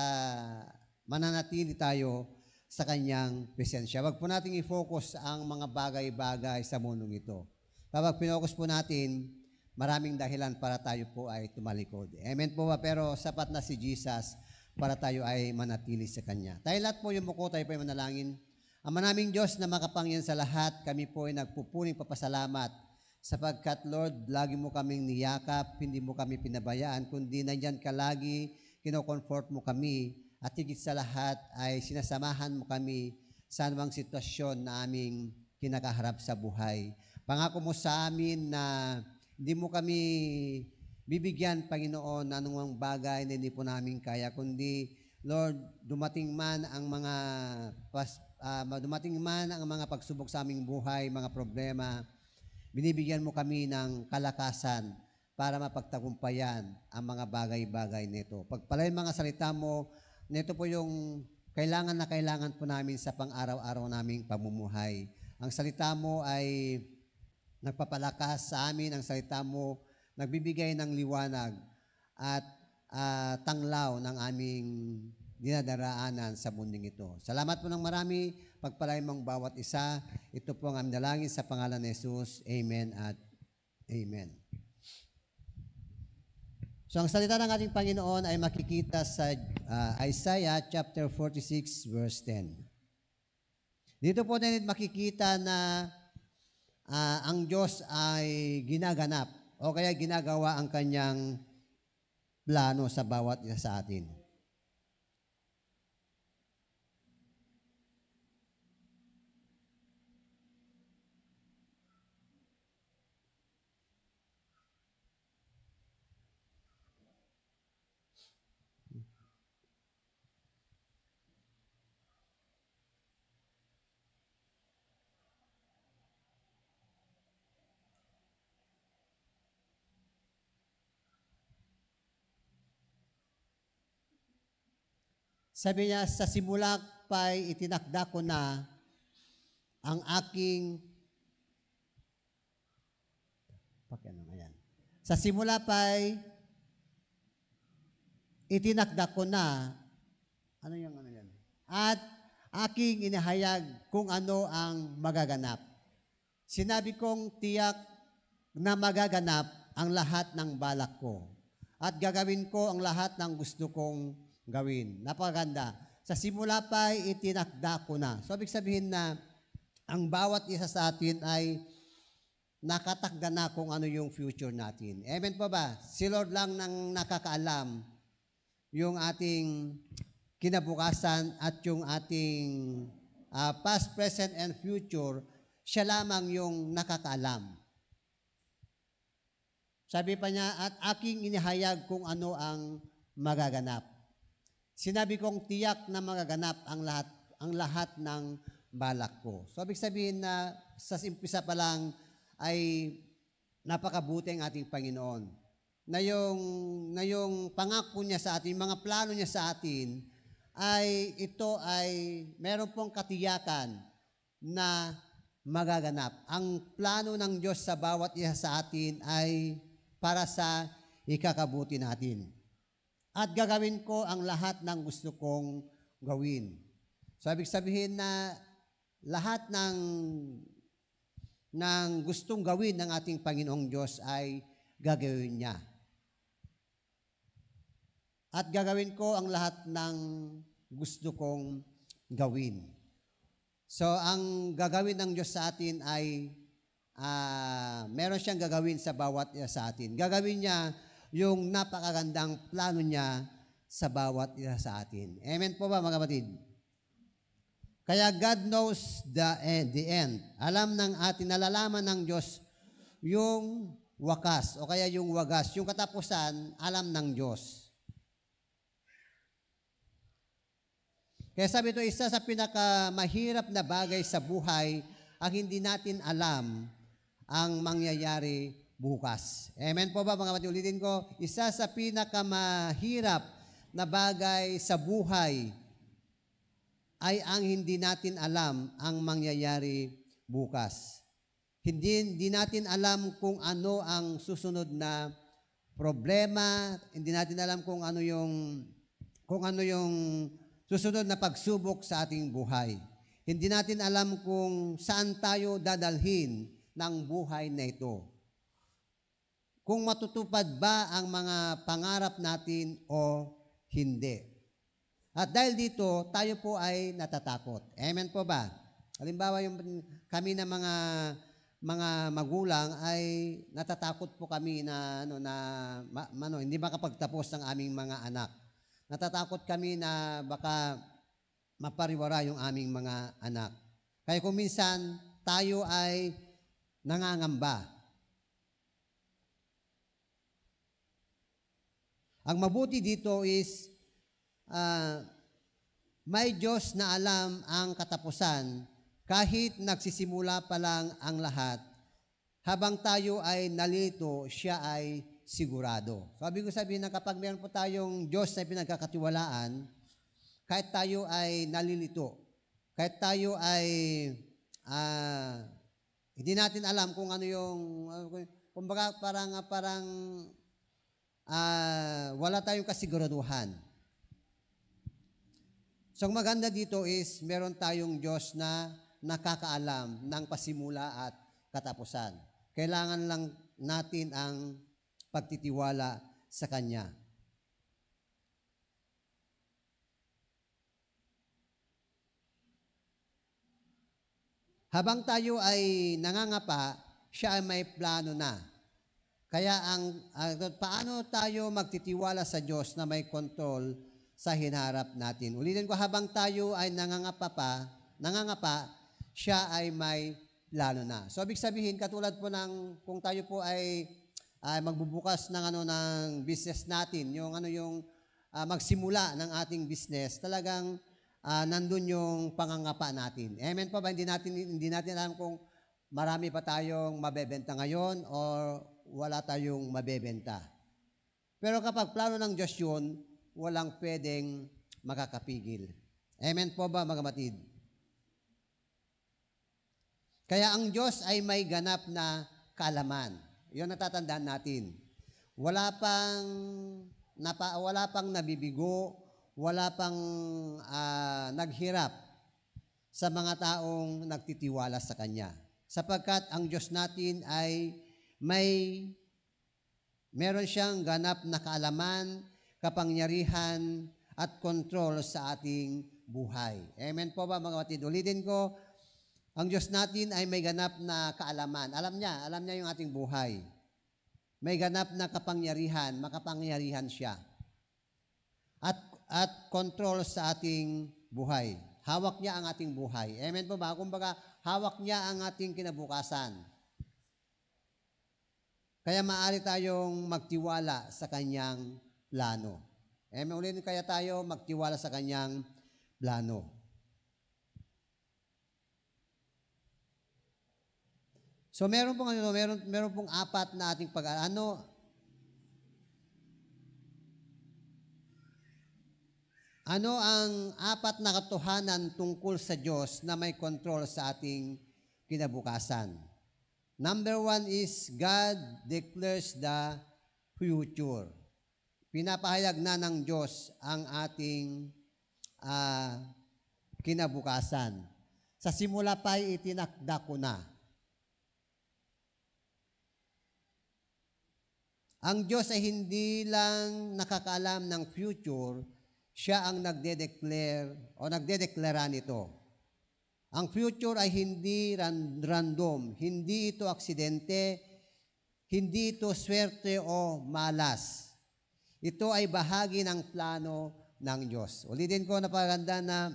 mananatili tayo sa Kanyang presensya. Wag po nating i-focus ang mga bagay-bagay sa mundong ito. Kapag pinocus po natin, maraming dahilan para tayo po ay tumalikod. Amen po ba? Pero sapat na si Jesus para tayo ay manatili sa Kanya. Tayo lahat po yung muko, tayo po ay manalangin. Ama naming Diyos na makapangyarihan sa lahat, kami po ay nagpupuning papasalamat sapagkat Lord, lagi mo kaming niyakap, hindi mo kami pinabayaan, kundi nandyan ka lagi, kino-comfort mo kami, at higit sa lahat ay sinasamahan mo kami sa anumang sitwasyon na aming kinakaharap sa buhay. Pangako mo sa amin na hindi mo kami bibigyan, Panginoon, na anumang bagay na hindi po namin kaya, kundi, Lord, dumating man ang mga pagsubok sa aming buhay, mga problema, binibigyan mo kami ng kalakasan para mapagtagumpayan ang mga bagay-bagay nito. Pagpalain mga salita mo, nito po yung kailangan na kailangan po namin sa pang-araw-araw naming pamumuhay. Ang salita mo ay nagpapalakas sa amin, ang salita mo nagbibigay ng liwanag at tanglaw ng aming dinadaraanan sa munding ito. Salamat po ng marami, pagpalain mong bawat isa. Ito po ang aming dalangin sa pangalan ni Jesus. Amen at Amen. So ang salita ng ating Panginoon ay makikita sa Isaiah chapter 46 verse 10. Dito po natin makikita na ang Diyos ay ginaganap o kaya ginagawa ang kanyang plano sa bawat isa sa atin. Sabi niya, sa simula pa'y itinakda ko na ang aking Sa simula pa'y itinakda ko na at aking inahayag kung ano ang magaganap. Sinabi kong tiyak na magaganap ang lahat ng balak ko at gagawin ko ang lahat ng gusto kong gawin. Napakaganda. Sa simula pa'y itinakda ko na. So, ibig sabihin na ang bawat isa sa atin ay nakatakda na kung ano yung future natin. Amen po ba? Si Lord lang nang nakakaalam yung ating kinabukasan at yung ating past, present, and future. Siya lamang yung nakakaalam. Sabi pa niya, at aking inihayag kung ano ang magaganap. Sinabi kong tiyak na magaganap ang lahat ng balak ko. So, ibig sabihin na sa umpisa pa lang ay napakabuti ang ating Panginoon. Na yung pangako niya sa atin, mga plano niya sa atin, ito ay meron pong katiyakan na magaganap. Ang plano ng Diyos sa bawat isa sa atin ay para sa ikakabuti natin. At gagawin ko ang lahat ng gusto kong gawin. So, ibig sabihin na lahat ng gustong gawin ng ating Panginoong Diyos ay gagawin niya. At gagawin ko ang lahat ng gusto kong gawin. So, ang gagawin ng Diyos sa atin ay meron siyang gagawin sa bawat isa sa atin. Gagawin niya yung napakagandang plano niya sa bawat isa sa atin. Amen po ba, mga kapatid? Kaya God knows the end. Nalalaman ng Diyos yung wakas o kaya yung wagas, yung katapusan, alam ng Diyos. Kaya sabi ito, isa sa pinakamahirap na bagay sa buhay ang hindi natin alam ang mangyayari bukas. Amen po ba, mga kapatid? Ulitin ko, isa sa pinakamahirap na bagay sa buhay ay ang hindi natin alam ang mangyayari bukas. Hindi natin alam kung ano ang susunod na problema, hindi natin alam kung ano yung susunod na pagsubok sa ating buhay. Hindi natin alam kung saan tayo dadalhin ng buhay na ito. Kung matutupad ba ang mga pangarap natin o hindi. At dahil dito, tayo po ay natatakot. Amen po ba? Halimbawa, kami na mga magulang ay natatakot po kami na hindi makapagtapos ng aming mga anak. Natatakot kami na baka mapariwara yung aming mga anak. Kaya kung minsan tayo ay nangangamba. Ang mabuti dito is may Diyos na alam ang katapusan kahit nagsisimula pa lang ang lahat. Habang tayo ay nalito, siya ay sigurado. Sabi ko sabihin na kapag meron po tayong Diyos na pinagkakatiwalaan, kahit tayo ay nalilito, kahit tayo ay hindi natin alam kung ano yung, kumbaga parang wala tayong kasiguraduhan. So ang maganda dito is meron tayong Diyos na nakakaalam ng pasimula at katapusan. Kailangan lang natin ang pagtitiwala sa Kanya. Habang tayo ay nangangapa, siya ay may plano na. Kaya paano tayo magtitiwala sa Diyos na may kontrol sa hinarap natin? Ulitin ko, habang tayo ay nangangapa, siya ay may plano na. So, ibig sabihin, katulad po ng kung tayo po ay magbubukas ng ng business natin, yung magsimula ng ating business, talagang nandun yung pangangapa natin. Amen po ba? Hindi natin alam kung marami pa tayong mabebenta ngayon o wala tayong mabebenta. Pero kapag plano ng Diyos yun, walang pwedeng makakapigil. Amen po ba, mga kapatid? Kaya ang Diyos ay may ganap na kaalaman. Yun natatandaan natin. Wala pang nabibigo, wala pang naghirap sa mga taong nagtitiwala sa Kanya. Sapagkat ang Diyos natin ay meron siyang ganap na kaalaman, kapangyarihan, at kontrol sa ating buhay. Amen po ba, mga kapatid? Ulitin ko, ang Diyos natin ay may ganap na kaalaman. Alam niya yung ating buhay. May ganap na kapangyarihan, makapangyarihan siya. At control sa ating buhay. Hawak niya ang ating buhay. Amen po ba? Kumbaga, hawak niya ang ating kinabukasan. Kaya maaari tayong magtiwala sa kanyang plano. Amen. Ulitin, kaya tayo magtiwala sa kanyang plano. So meron pong meron pong apat na ating ano ang apat na katotohanan tungkol sa Diyos na may control sa ating kinabukasan? Number 1 is God declares the future. Pinapahayag na ng Diyos ang ating kinabukasan. Sa simula pa ay itinakda ko na. Ang Diyos ay hindi lang nakakaalam ng future, siya ang nagde-declare o nagdedeklara nito. Ang future ay hindi random, hindi ito aksidente, hindi ito swerte o malas. Ito ay bahagi ng plano ng Diyos. Ulitin ko, napakaganda na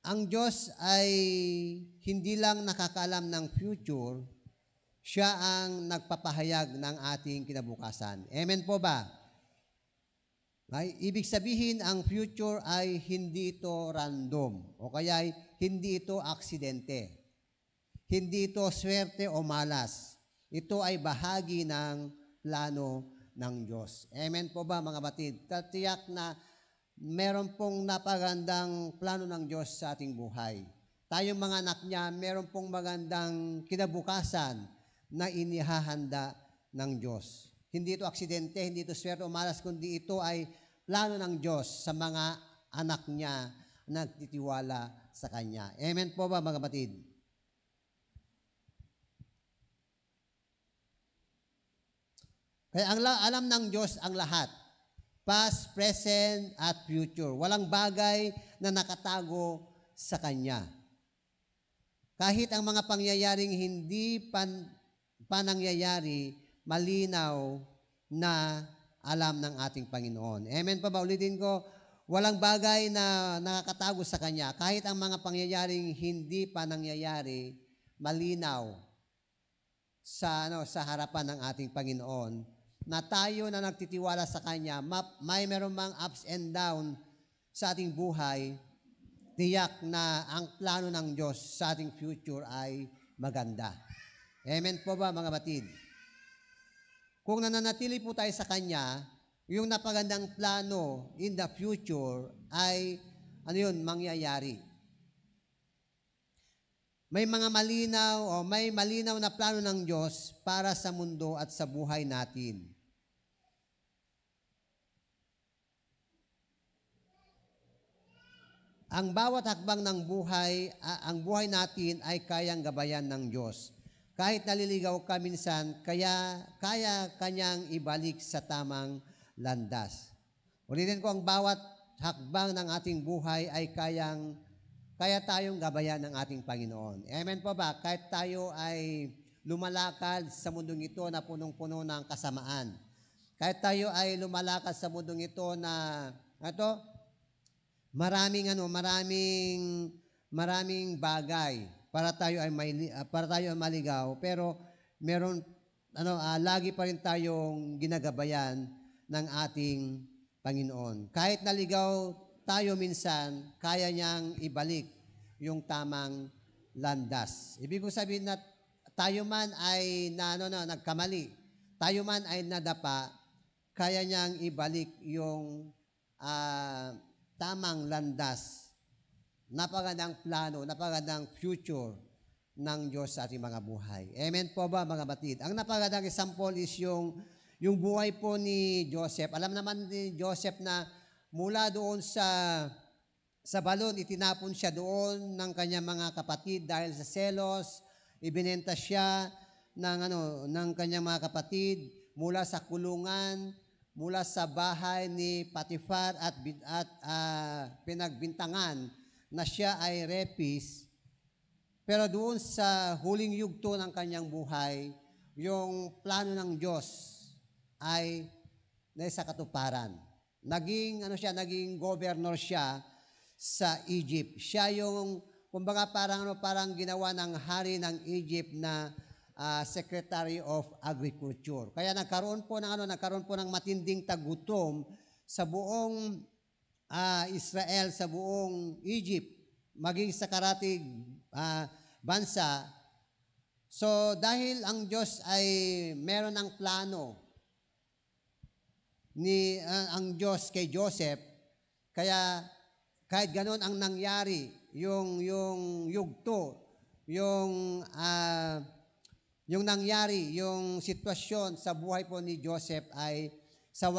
ang Diyos ay hindi lang nakakaalam ng future, siya ang nagpapahayag ng ating kinabukasan. Amen po ba? Ay, ibig sabihin, ang future ay hindi ito random o kaya ay hindi ito aksidente. Hindi ito swerte o malas. Ito ay bahagi ng plano ng Diyos. Amen po ba mga batid? Tatiyak na meron pong napagandang plano ng Diyos sa ating buhay. Tayong mga anak niya, meron pong magandang kinabukasan na inihahanda ng Diyos. Hindi ito aksidente, hindi ito swerte o malas, kundi ito ay plano ng Diyos sa mga anak niya na nagtitiwala sa Kanya. Amen po ba mga kapatid? Kaya alam ng Diyos ang lahat. Past, present, at future. Walang bagay na nakatago sa Kanya. Kahit ang mga pangyayaring hindi panangyayari, malinaw na alam ng ating Panginoon. Amen pa ba? Ulitin ko, walang bagay na nakakatago sa Kanya. Kahit ang mga pangyayaring hindi pa nangyayari, malinaw sa harapan ng ating Panginoon na tayo na nagtitiwala sa Kanya, may meron mang ups and down sa ating buhay, tiyak na ang plano ng Diyos sa ating future ay maganda. Amen po ba mga batid? Kung nananatili po tayo sa Kanya, yung napagandang plano in the future ay, mangyayari. May mga malinaw may malinaw na plano ng Diyos para sa mundo at sa buhay natin. Ang bawat hakbang ng buhay, ang buhay natin ay kayang gabayan ng Diyos. Kahit naliligaw ka minsan, kaya Kanyang ibalik sa tamang landas. Ulitin ko, ang bawat hakbang ng ating buhay ay kaya tayong gabayan ng ating Panginoon. Amen po ba? Kahit tayo ay lumalakad sa mundong ito na punong-puno ng kasamaan. Kahit tayo ay lumalakad sa mundong ito na maraming bagay para tayo ay maligaw, pero lagi pa rin tayong ginagabayan ng ating Panginoon. Kahit naligaw tayo minsan, kaya niyang ibalik yung tamang landas. Ibig ko sabihin na tayo man ay nagkamali, tayo man ay nadapa, kaya niyang ibalik yung tamang landas. Napagandang plano, napagandang future ng Diyos sa ating mga buhay. Amen po ba mga batid? Ang napagandang example is yung buhay po ni Joseph. Alam naman ni Joseph na mula doon sa balon, itinapon siya doon ng kanyang mga kapatid dahil sa selos, ibinenta siya ng kanyang mga kapatid mula sa kulungan, mula sa bahay ni Potiphar at pinagbintangan na siya ay rapist. Pero doon sa huling yugto ng kanyang buhay, yung plano ng Diyos ay nasa katuparan. Naging governor siya sa Egypt. Siya yung, kumbaga parang ginawa ng hari ng Egypt na Secretary of Agriculture. Kaya nagkaroon po ng matinding tagutom sa buong Israel, sa buong Egypt, maging sa karatig bansa, So, dahil ang Diyos ay meron ng plano ang Diyos kay Joseph, kaya kahit ganon ang nangyari, yung yugto, yung nangyari, yung sitwasyon sa buhay po ni Joseph ay sa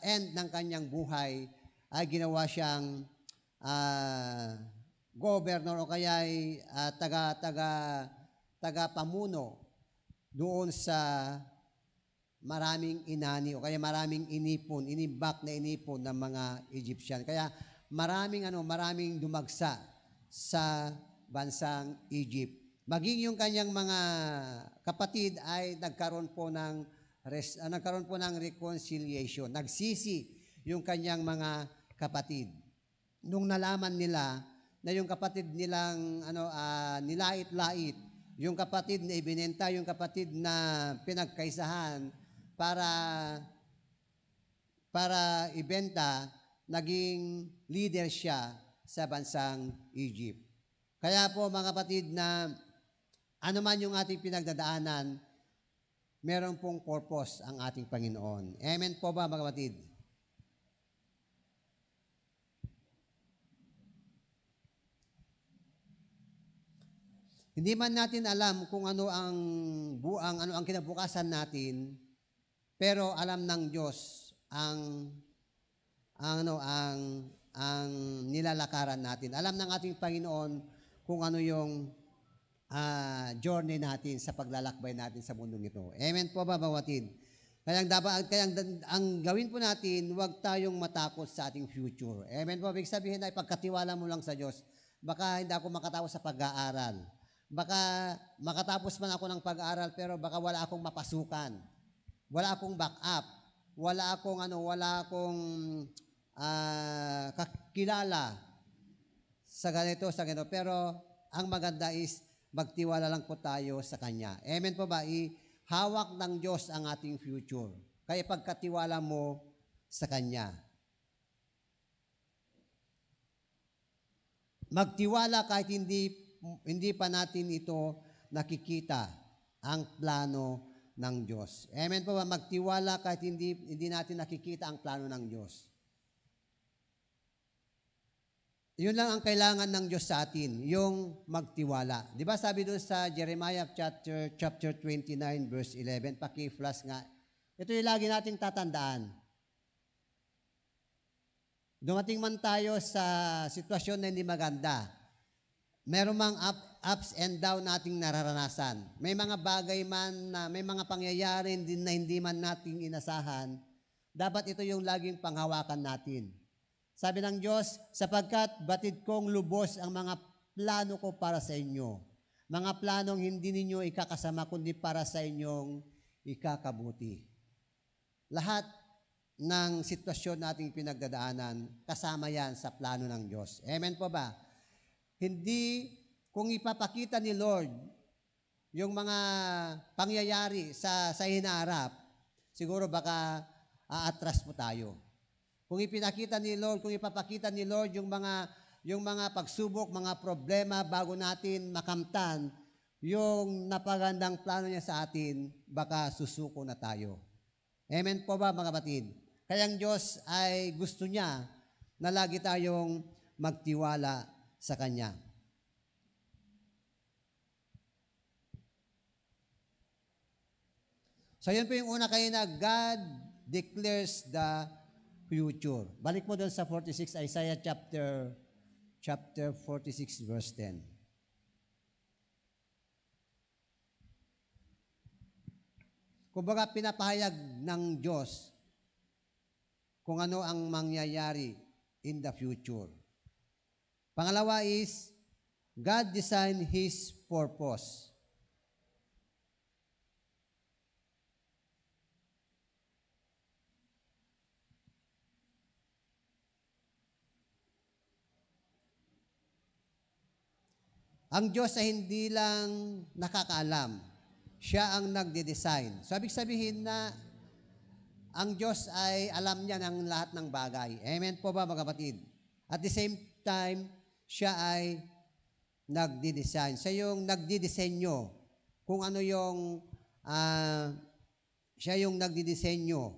end ng kanyang buhay ay ginawa siyang governor o kaya ay taga-pamuno doon sa maraming inani o kaya maraming inibak na inipon ng mga Egyptian. Kaya maraming dumagsa sa bansang Egypt. Maging yung kanyang mga kapatid ay nagkaroon po ng reconciliation. Nagsisi yung kanyang mga kapatid. Nung nalaman nila na yung kapatid nilang nilait-lait, yung kapatid na ibinenta, yung kapatid na pinagkaisahan para ibenta, naging leader siya sa bansang Egypt. Kaya po mga kapatid na ano man yung ating pinagdadaanan, meron pong purpose ang ating Panginoon. Amen po ba mga kapatid? Hindi man natin alam kung ano ang kinabukasan natin, pero alam ng Diyos ang nilalakaran natin. Alam ng ating Panginoon kung ano yung journey natin sa paglalakbay natin sa mundong ito. Amen po ba, bawatid? Kaya ang gawin po natin, huwag tayong matakot sa ating future. Amen po. Ibig sabihin ay pagkatiwala mo lang sa Diyos. Baka hindi ako makatapos sa pag-aaral. Baka makatapos man ako ng pag-aaral pero baka wala akong mapasukan. Wala akong backup. Wala akong kakilala sa ganito. Pero ang maganda is magtiwala lang po tayo sa Kanya. Amen po ba? Hawak ng Diyos ang ating future. Kaya pagkatiwala mo sa Kanya. Magtiwala kahit hindi pa natin ito nakikita ang plano ng Diyos. Amen po ba? Magtiwala kahit hindi natin nakikita ang plano ng Diyos. Yun lang ang kailangan ng Diyos sa atin, yung magtiwala. Di ba sabi doon sa Jeremiah chapter 29 verse 11, paki-flash nga. Ito yung lagi nating tatandaan. Dumating man tayo sa sitwasyon na hindi maganda, meron mang ups and down nating nararanasan. May mga bagay man na may mga pangyayari na hindi man nating inasahan, dapat ito yung laging panghawakan natin. Sabi ng Diyos, sapagkat batid kong lubos ang mga plano ko para sa inyo. Mga planong hindi ninyo ikakasama, kundi para sa inyong ikakabuti. Lahat ng sitwasyon nating pinagdadaanan, kasama yan sa plano ng Diyos. Amen po ba? Hindi, kung ipapakita ni Lord yung mga pangyayari sa hinaharap, siguro baka aatras po tayo. Kung ipapakita ni Lord yung mga pagsubok, mga problema bago natin makamtan yung napagandang plano niya sa atin, baka susuko na tayo. Amen po ba mga kapatid? Kaya ang Diyos ay gusto niya na lagi tayong magtiwala sa Kanya. So yun po yung una kayo na God declares the future. Balik mo doon sa 46, Isaiah chapter 46 verse 10. Kumbaga pinapahayag ng Diyos kung ano ang mangyayari in the future. Pangalawa is, God designed His purpose. Ang Diyos ay hindi lang nakakaalam. Siya ang nagde-design. So, ibig sabihin na ang Diyos ay alam niya ng lahat ng bagay. Amen po ba mga kapatid? At the same time, siya ay nagde-design. Siya yung nagdidisenyo kung ano yung siya yung nagdidisenyo.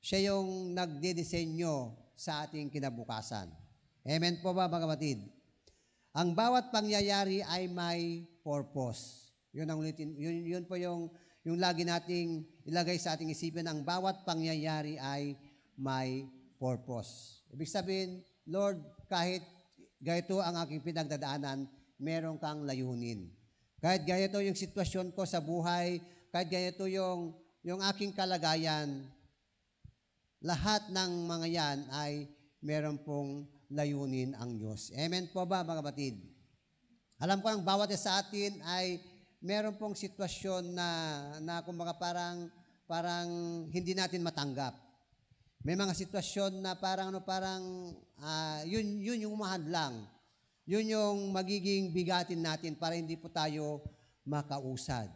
Siya yung nagdidisenyo sa ating kinabukasan. Amen po ba, mga kapatid? Ang bawat pangyayari ay may purpose. Yun ang ulitin, yun po yung lagi nating ilagay sa ating isipin, ang bawat pangyayari ay may purpose. Ibig sabihin, Lord, kahit ganito ang aking pinagdadaanan, meron kang layunin. Kahit ganito yung sitwasyon ko sa buhay, kahit ganito yung aking kalagayan, lahat ng mga yan ay meron pong layunin ang Diyos. Amen po ba, mga kapatid? Alam ko ang bawat isa sa atin ay meron pong sitwasyon na kumbaga parang hindi natin matanggap. May mga sitwasyon na yun yung mahadlang. Yun yung magiging bigatin natin para hindi po tayo makausad.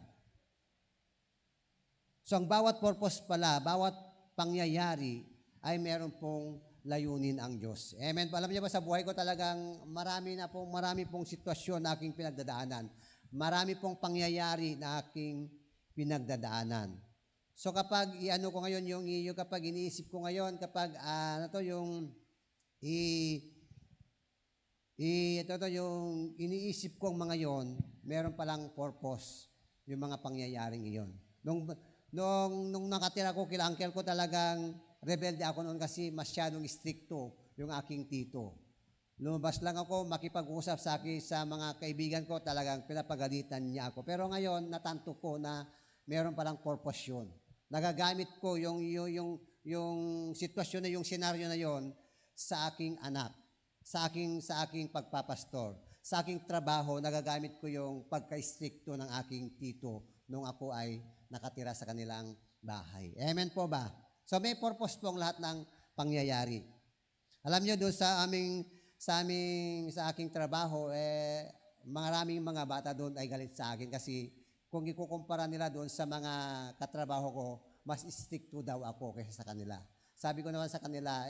So ang bawat purpose pala, bawat pangyayari ay meron pong layunin ang Diyos. Amen. Alam niyo ba, sa buhay ko talagang marami pong sitwasyon na aking pinagdadaanan. Marami pong pangyayari na aking pinagdadaanan. So kapag ko ngayon kapag iniisip ko ngayon, kapag yung iniisip kong mga yon, meron palang purpose yung mga pangyayaring iyon. Nung nakatira ko kila uncle ko, talagang rebelde ako noon kasi masyadong stricto yung aking tito. Lumabas lang ako, makipag-usap sa mga kaibigan ko, talagang pinapagalitan niya ako. Pero ngayon, natanto ko na meron palang purpose yun. Nagagamit ko yung sitwasyon na yung senaryo na yon sa aking anak, sa aking pagpapastor, sa aking trabaho, nagagamit ko yung pagka-stricto ng aking tito nung ako ay nakatira sa kanilang bahay. Amen po ba? So may purpose po ang lahat ng pangyayari. Alam niyo, doon sa aking trabaho, maraming mga bata doon ay galit sa akin kasi kung ikukumpara nila doon sa mga katrabaho ko, mas stricto daw ako kaysa sa kanila. Sabi ko naman sa kanila,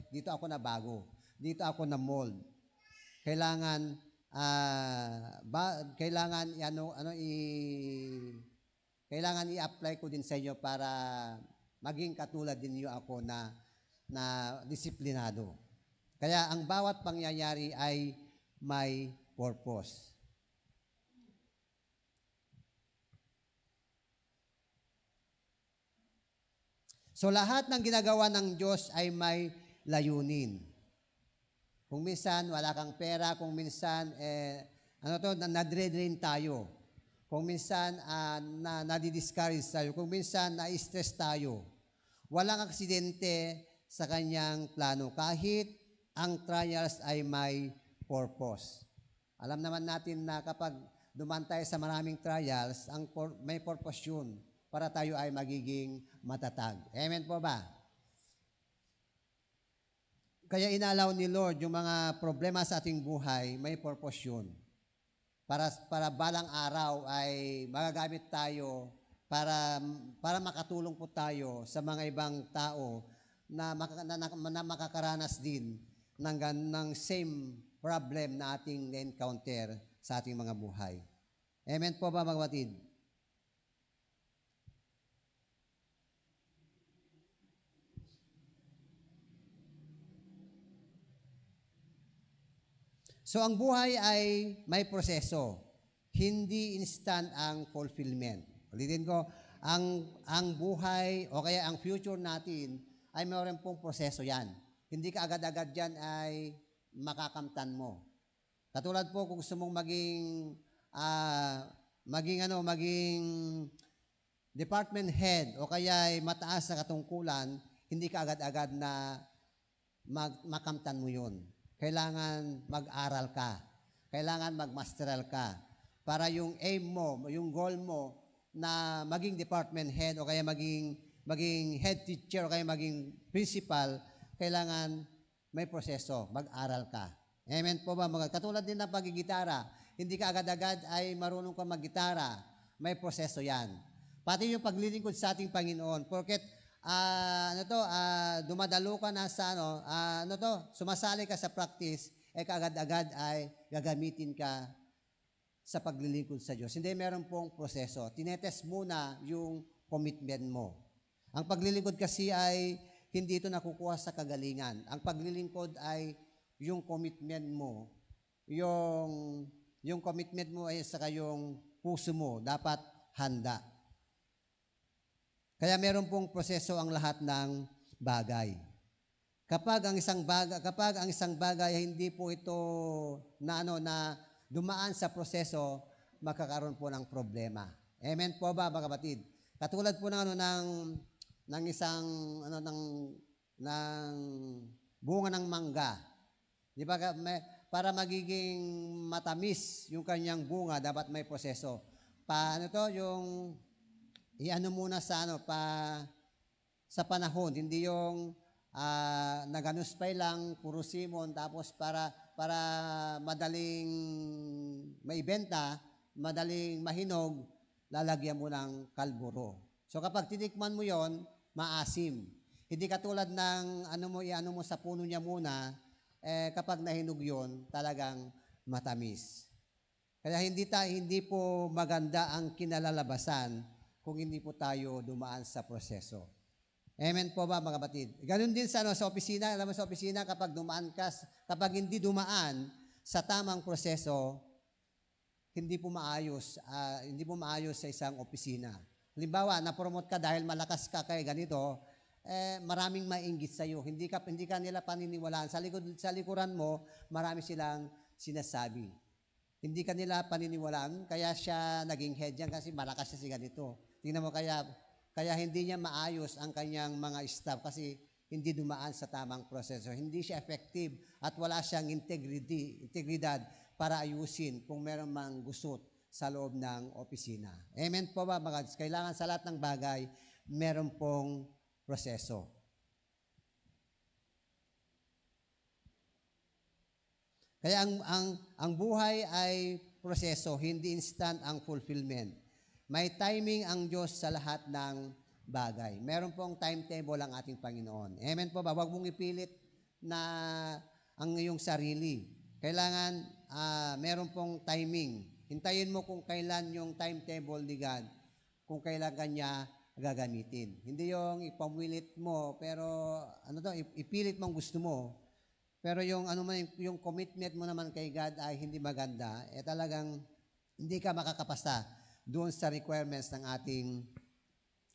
dito ako na bago. Dito ako na mold. Kailangan i-apply ko din sa inyo para maging katulad din niyo ako na disiplinado. Kaya ang bawat pangyayari ay may purpose. So lahat ng ginagawa ng Diyos ay may layunin. Kung minsan wala kang pera, kung minsan nadre-drain tayo. Kung minsan nadi-discourage tayo, kung minsan na-stress tayo. Walang aksidente sa kanyang plano kahit ang trials ay may purpose. Alam naman natin na kapag dumaan tayo sa maraming trials, may purpose yun para tayo ay magiging matatag. Amen po ba? Kaya inalaw ni Lord yung mga problema sa ating buhay, may purpose yun. Para balang araw ay magagamit tayo para makatulong po tayo sa mga ibang tao na makakaranas din ng same problem na ating encounter sa ating mga buhay. Amen po ba, mga kapatid? So ang buhay ay may proseso. Hindi instant ang fulfillment. Ulitin ko, ang buhay o kaya ang future natin ay mayroon pong proseso yan. Hindi ka agad-agad yan ay makakamtan mo. Katulad po kung gusto mong maging department head o kaya ay mataas sa katungkulan, hindi ka agad-agad na makamtan mo yun. Kailangan mag-aral ka. Kailangan mag-masteral ka. Para yung aim mo, yung goal mo na maging department head o kaya maging head teacher o kaya maging principal, kailangan may proseso, mag-aral ka. Amen po ba? Katulad din ng pagigitara, hindi ka agad-agad ay marunong ka maggitara, may proseso yan. Pati yung paglilingkod sa ating Panginoon, porket dumadalo ka na sa sumasali ka sa practice, kaagad-agad ay gagamitin ka sa paglilingkod sa Diyos. Hindi, meron pong proseso. Tinetest muna yung commitment mo. Ang paglilingkod kasi ay hindi ito nakukuha sa kagalingan. Ang paglilingkod ay yung commitment mo, yung commitment mo ay saka yung puso mo dapat handa. Kaya meron pong proseso ang lahat ng bagay. Kapag ang isang bagay ay hindi po ito na dumaan sa proseso, magkakaroon po ng problema. Amen po ba, mga kapatid? Katulad po ng isang ng bunga ng mangga. Di ba para magiging matamis yung kanyang bunga, dapat may proseso. Paano to yung iano muna sa sa panahon, hindi yung naganuspay lang, puro simon, tapos para madaling maibenta, madaling mahinog, lalagyan mo ng kalburo. So kapag tinikman mo yon, maasim. Hindi katulad ng iano mo sa puno niya muna, kapag nahinog yon, talagang matamis. Kaya hindi po maganda ang kinalalabasan kung hindi po tayo dumaan sa proseso. Amen po ba, mga kapatid? Ganun din sa opisina. Alam mo sa opisina, kapag hindi dumaan sa tamang proseso, hindi po maayos sa isang opisina. Halimbawa, na-promote ka dahil malakas ka kay ganito, maraming mainggit sa iyo. Hindi ka nila paniniwalaan. Sa likuran mo, marami silang sinasabi. Hindi ka nila paniniwalaan, kaya siya naging head yan kasi malakas siya si ganito. Tingnan mo kaya hindi niya maayos ang kanyang mga staff kasi hindi dumaan sa tamang proseso. Hindi siya effective at wala siyang integridad para ayusin kung meron mang gusot sa loob ng opisina. Amen po ba, mga? Kailangan sa lahat ng bagay, meron pong proseso. Kaya ang buhay ay proseso, hindi instant ang fulfillment. May timing ang Diyos sa lahat ng bagay. Meron pong timetable ang ating Panginoon. Amen po ba? Huwag mong ipilit na ang iyong sarili. Kailangan meron pong timing. Hintayin mo kung kailan yung timetable ni God, kung kailan kanya gagamitin. Hindi yung ipamulit mo, pero ipilit mong gusto mo. Pero yung yung commitment mo naman kay God ay hindi maganda, talagang hindi ka makakapasa doon sa requirements ng ating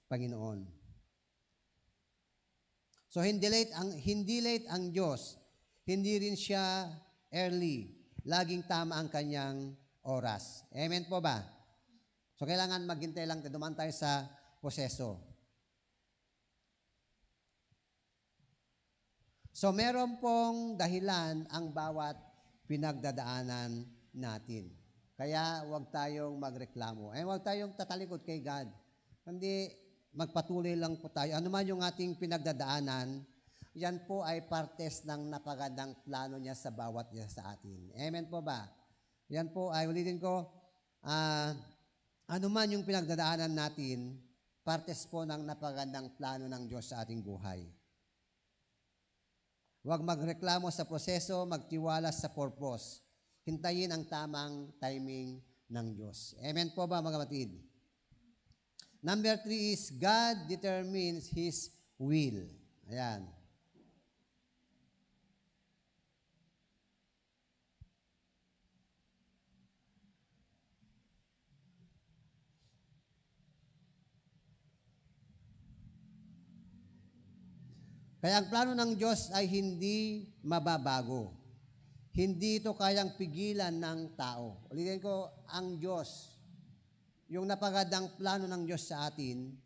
Panginoon. So hindi late ang Diyos. Hindi rin siya early. Laging tama ang kanyang oras. Amen po ba? So kailangan maghintay lang, dumaan tayo sa proseso. So meron pong dahilan ang bawat pinagdadaanan natin. Kaya huwag tayong magreklamo. Huwag tayong tatalikod kay God. Hindi, magpatuloy lang po tayo. Ano man yung ating pinagdadaanan, yan po ay partes ng napagandang plano niya sa bawat isa sa atin. Amen po ba? Yan po ay, ulitin ko, ano man yung pinagdadaanan natin, partes po ng napagandang plano ng Diyos sa ating buhay. Huwag magreklamo sa proseso, magtiwala sa purpose. Hintayin ang tamang timing ng Diyos. Amen po ba, mga kapatid? Number 3 is God determines His will. Ayan. Kaya ang plano ng Diyos ay hindi mababago. Hindi ito kayang pigilan ng tao. Ulitin ko, ang Diyos, yung napagandang plano ng Diyos sa atin,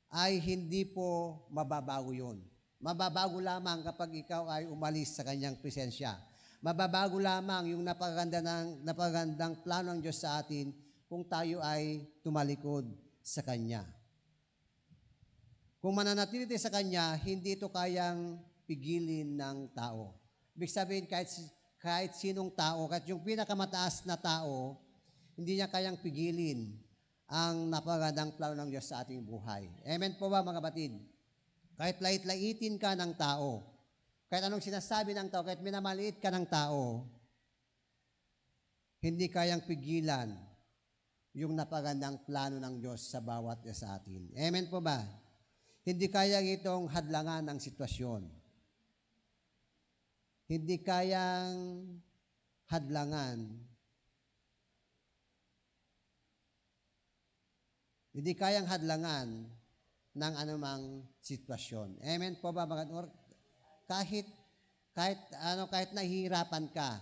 ay hindi po mababago yun. Mababago lamang kapag ikaw ay umalis sa kanyang presensya. Mababago lamang yung napagandang plano ng Diyos sa atin kung tayo ay tumalikod sa Kanya. Kung mananatili sa Kanya, hindi ito kayang pigilin ng tao. Ibig sabihin, kahit sinong tao, kahit yung pinakamataas na tao, hindi niya kayang pigilin ang napagandang plano ng Diyos sa ating buhay. Amen po ba, mga kapatid? Kahit lait-laitin ka ng tao, kahit anong sinasabi ng tao, kahit minamaliit ka ng tao, hindi kayang pigilan yung napagandang plano ng Diyos sa bawat isa sa atin. Amen po ba? Hindi kayang itong hadlangan ng sitwasyon. Hindi kayang hadlangan. Hindi kayang hadlangan ng anumang sitwasyon. Amen po ba mga or kahit nahihirapan ka,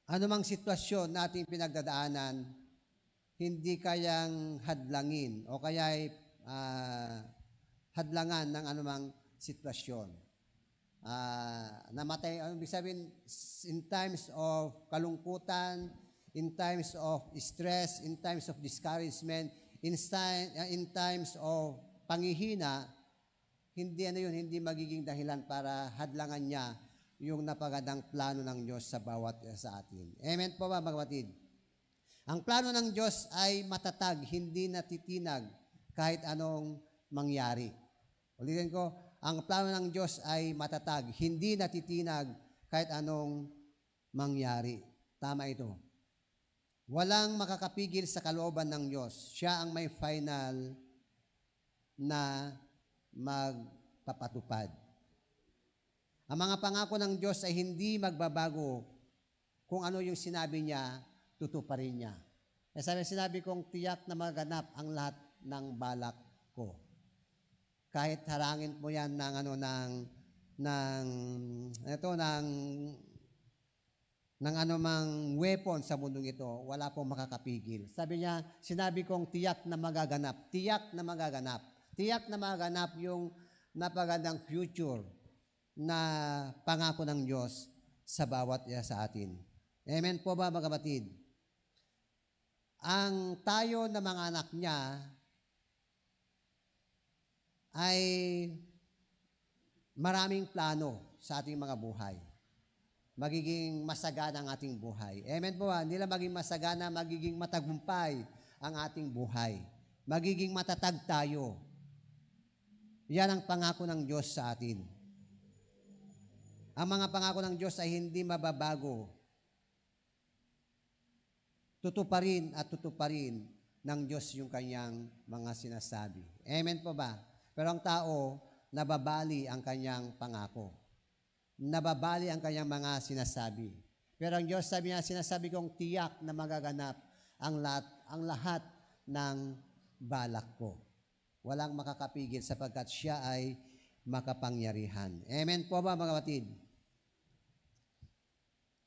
anumang sitwasyon na ating pinagdadaanan, hindi kayang hadlangin o kaya hadlangan ng anumang sitwasyon. Namatay, ano ibig sabihin, in times of kalungkutan, in times of stress, in times of discouragement, in times of panghihina, hindi magiging dahilan para hadlangan niya yung napagandang plano ng Diyos sa bawat isa sa atin. Amen po ba, mga kapatid? Ang plano ng Diyos ay matatag, hindi natitinag kahit anong mangyari. Ulitin ko, ang plano ng Diyos ay matatag, hindi natitinag kahit anong mangyari. Tama ito. Walang makakapigil sa kalooban ng Diyos. Siya ang may final na magpapatupad. Ang mga pangako ng Diyos ay hindi magbabago kung ano yung sinabi niya, tutuparin niya. Sinabi kong tiyak na maganap ang lahat ng balak ko. Kahit harangin mo yan ng anumang weapon sa mundong ito, wala pong makakapigil. Sinabi kong tiyak na magaganap. Tiyak na magaganap. Tiyak na magaganap yung napagandang future na pangako ng Diyos sa bawat isa sa atin. Amen po ba, mga kapatid? Ang tayo na mga anak niya ay maraming plano sa ating mga buhay. Magiging masagana ang ating buhay. Amen po ba? Hindi lang maging masagana, magiging matagumpay ang ating buhay. Magiging matatag tayo. Yan ang pangako ng Diyos sa atin. Ang mga pangako ng Diyos ay hindi mababago. Tutuparin at tutuparin ng Diyos yung kanyang mga sinasabi. Amen po ba? Pero ang tao, nababali ang kanyang pangako. Nababali ang kanyang mga sinasabi. Pero ang Diyos sinasabi kong tiyak na magaganap ang lahat ng balak ko. Walang makakapigil sapagkat siya ay makapangyarihan. Amen po ba, mga kapatid?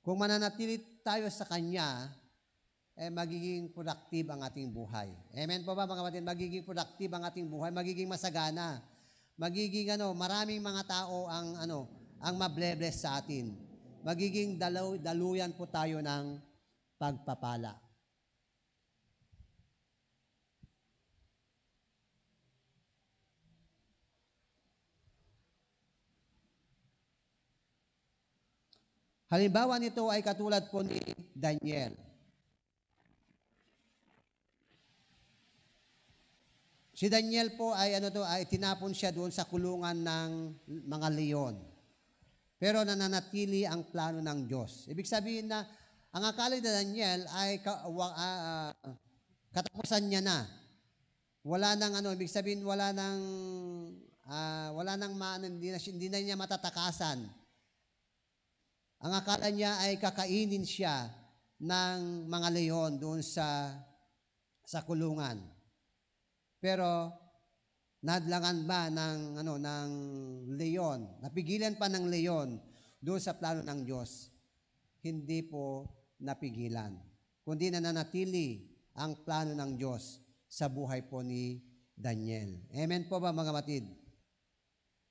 Kung mananatili tayo sa Kanya, magiging productive ang ating buhay. Amen po ba, mga kapatid? Magiging productive ang ating buhay, magiging masagana. Magiging maraming mga tao ang mabless sa atin. Magiging daluyan po tayo ng pagpapala. Halimbawa nito ay katulad po ni Daniel. Si Daniel po ay tinapon siya doon sa kulungan ng mga leon. Pero nananatili ang plano ng Diyos. Ibig sabihin na ang akala ni Daniel ay katapusan niya na. Wala nang ibig sabihin hindi na niya matatakasan. Ang akala niya ay kakainin siya ng mga leon doon sa kulungan. Pero nadlangan ba ng leon? Napigilan pa ng leon doon sa plano ng Diyos? Hindi po napigilan. Kundi nananatili ang plano ng Diyos sa buhay po ni Daniel. Amen po ba, mga kapatid?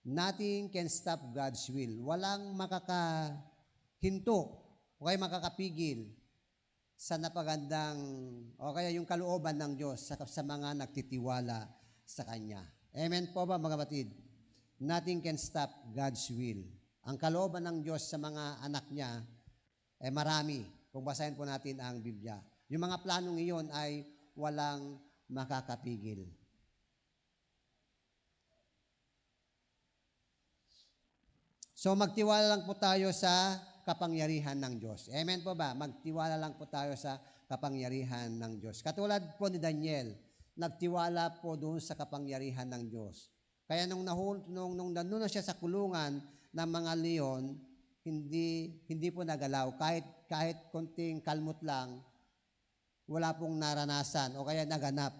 Nothing can stop God's will. Walang makakahinto o kaya makakapigil sa napagandang o kaya yung kalooban ng Diyos sa mga nagtitiwala sa Kanya. Amen po ba, mga kapatid? Nothing can stop God's will. Ang kalooban ng Diyos sa mga anak niya ay marami. Kung basahin po natin ang Biblia. Yung mga planong iyon ay walang makakapigil. So magtiwala lang po tayo sa kapangyarihan ng Diyos. Amen po ba? Magtiwala lang po tayo sa kapangyarihan ng Diyos. Katulad po ni Daniel, nagtiwala po doon sa kapangyarihan ng Diyos. Kaya nung nandun na siya sa kulungan ng mga leon, hindi po nagalaw. Kahit konting kalmot lang, wala pong naranasan o kaya naganap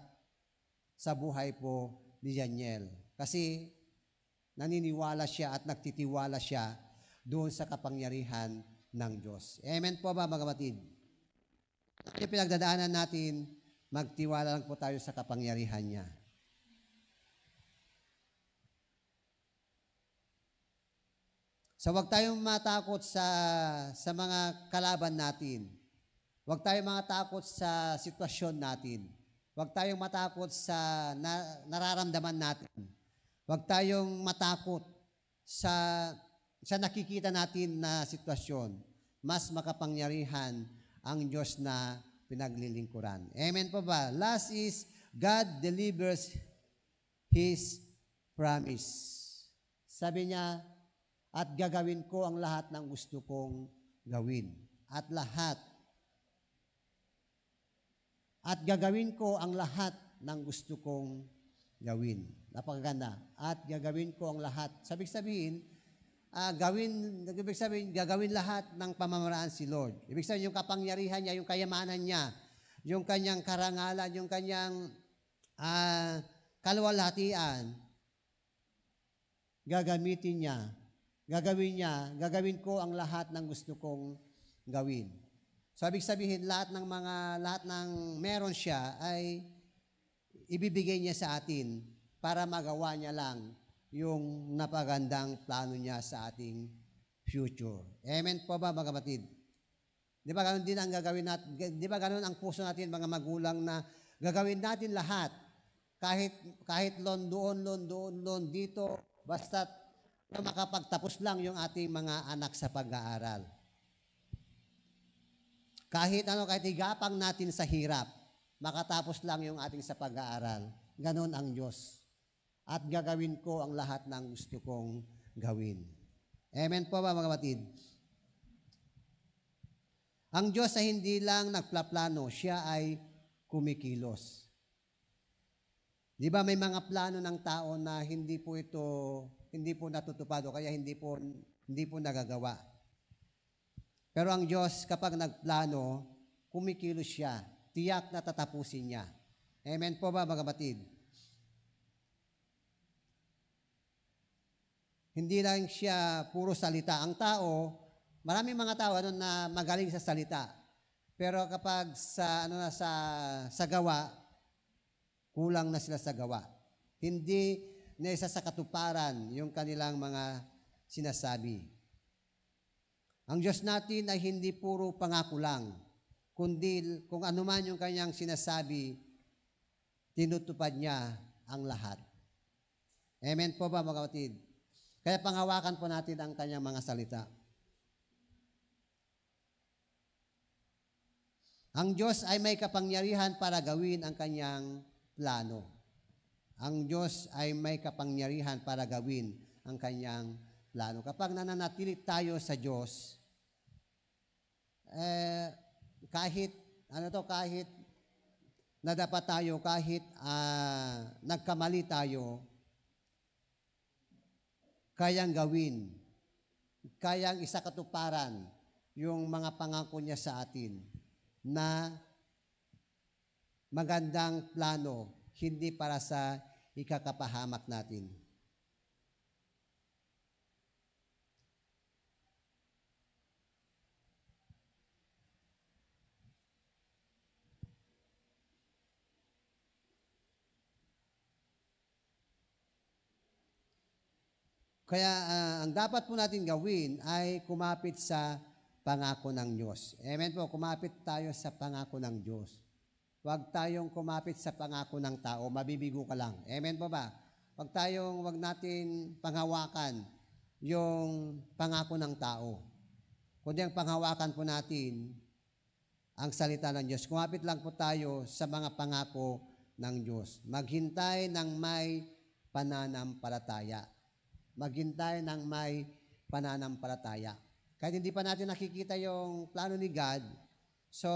sa buhay po ni Daniel. Kasi naniniwala siya at nagtitiwala siya doon sa kapangyarihan ng Diyos. Amen po ba, mga kapatid? Yung pinagdadaanan natin, magtiwala lang po tayo sa kapangyarihan niya. So huwag tayong matakot sa mga kalaban natin. Huwag tayong matakot sa sitwasyon natin. Huwag tayong matakot sa nararamdaman natin. Huwag tayong matakot sa nakikita natin na sitwasyon. Mas makapangyarihan ang Diyos na pinaglilingkuran. Amen po ba? Last is, God delivers His promise. Sabi niya, at gagawin ko ang lahat ng gusto kong gawin. At gagawin ko ang lahat ng gusto kong gawin. Napakaganda. At gagawin ko ang lahat. Ibig sabihin, gagawin lahat ng pamamaraan si Lord. Ibig sabihin, yung kapangyarihan niya, yung kayamanan niya, yung kanyang karangalan, yung kanyang kaluwalhatian, gagamitin niya. Gagawin ko ang lahat ng gusto kong gawin. So, ibig sabihin, lahat ng meron siya ay ibibigay niya sa atin para magawa niya lang yung napagandang plano niya sa ating future. Amen po ba, mga kapatid? Di ba ganun din ang gagawin natin? Di ba ganun ang puso natin, mga magulang, na gagawin natin lahat? Kahit loan dito, basta makapagtapos lang yung ating mga anak sa pag-aaral. Kahit igapang natin sa hirap, makatapos lang yung ating sa pag-aaral. Ganon ang Diyos. At gagawin ko ang lahat ng gusto kong gawin. Amen po ba, mga kapatid? Ang Diyos ay hindi lang nagplaplano, siya ay kumikilos. Di ba may mga plano ng tao na hindi po natutupad o kaya hindi po nagagawa. Pero ang Diyos, kapag nagplano, kumikilos siya. Tiyak na tatapusin niya. Amen po ba, mga kapatid? Hindi lang siya puro salita. Ang tao, maraming mga tao na magaling sa salita. Pero kapag sa gawa, kulang na sila sa gawa. Hindi na isa sa katuparan yung kanilang mga sinasabi. Ang Diyos natin ay hindi puro pangako lang, kundi kung ano man yung kanyang sinasabi, tinutupad niya ang lahat. Amen po ba, mga kapatid? Kaya panghawakan po natin ang kanyang mga salita. Ang Diyos ay may kapangyarihan para gawin ang kanyang plano. Ang Diyos ay may kapangyarihan para gawin ang kanyang plano. Kapag nananatili tayo sa Diyos, kahit nadapat tayo, kahit nagkamali tayo, kayang gawin, kayang isakatuparan yung mga pangako niya sa atin na magandang plano, hindi para sa ikakapahamak natin. Kaya ang dapat po natin gawin ay kumapit sa pangako ng Diyos. Amen po, kumapit tayo sa pangako ng Diyos. Huwag tayong kumapit sa pangako ng tao, mabibigo ka lang. Amen po ba? Huwag natin panghawakan yung pangako ng tao. Kundi ang panghawakan po natin ang salita ng Diyos. Kumapit lang po tayo sa mga pangako ng Diyos. Maghintay ng may pananampalataya. Maghintay ng may pananampalataya. Kahit hindi pa natin nakikita yung plano ni God, so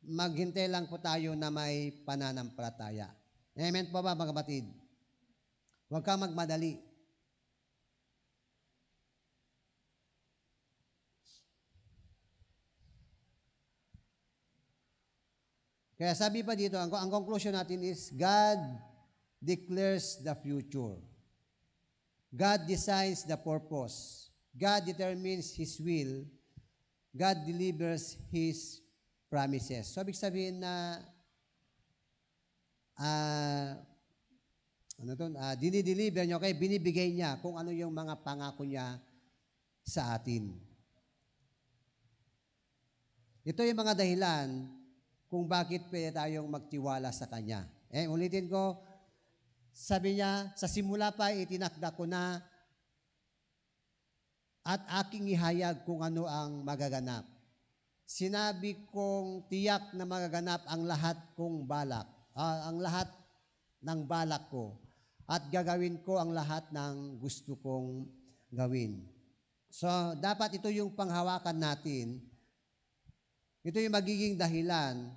maghintay lang po tayo na may pananampalataya. Amen po ba, mga kapatid? Huwag kang magmadali. Kaya sabi pa dito, ang conclusion natin is, God declares the future. God designs the purpose. God determines His will. God delivers His promises. So, ibig sabihin na dinideliver niya, okay, binibigay niya kung ano yung mga pangako niya sa atin. Ito yung mga dahilan kung bakit pwede tayong magtiwala sa Kanya. Ulitin ko, sabi niya, sa simula pa itinakda ko na at aking ihayag kung ano ang magaganap. Sinabi kong tiyak na magaganap ang lahat kong balak, ang lahat ng balak ko, at gagawin ko ang lahat ng gusto kong gawin. So, dapat ito yung panghawakan natin. Ito yung magiging dahilan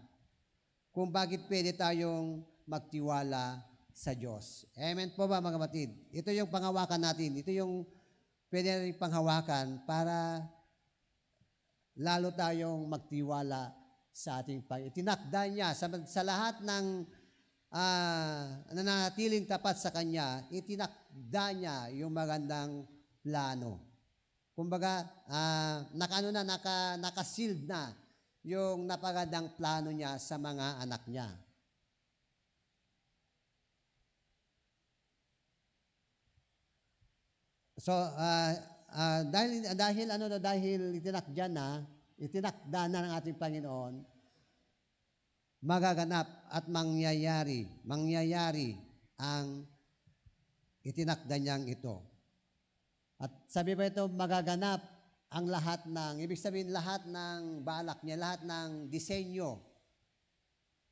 kung bakit pwede tayong magtiwala sa Diyos. Amen po ba, mga kapatid? Ito yung panghawakan natin. Ito yung pwede natin panghawakan para lalo tayong magtiwala sa ating Panginoon. Itinakda niya sa lahat ng nananatiling tapat sa Kanya, itinakda niya yung magandang plano. Kumbaga, naka-sealed na yung napagandang plano niya sa mga anak niya. So, dahil itinakda na ng ating Panginoon, magaganap at mangyayari ang itinakda niyang ito. At sabi pa ito, magaganap ang lahat ng, ibig sabihin lahat ng balak niya, lahat ng disenyo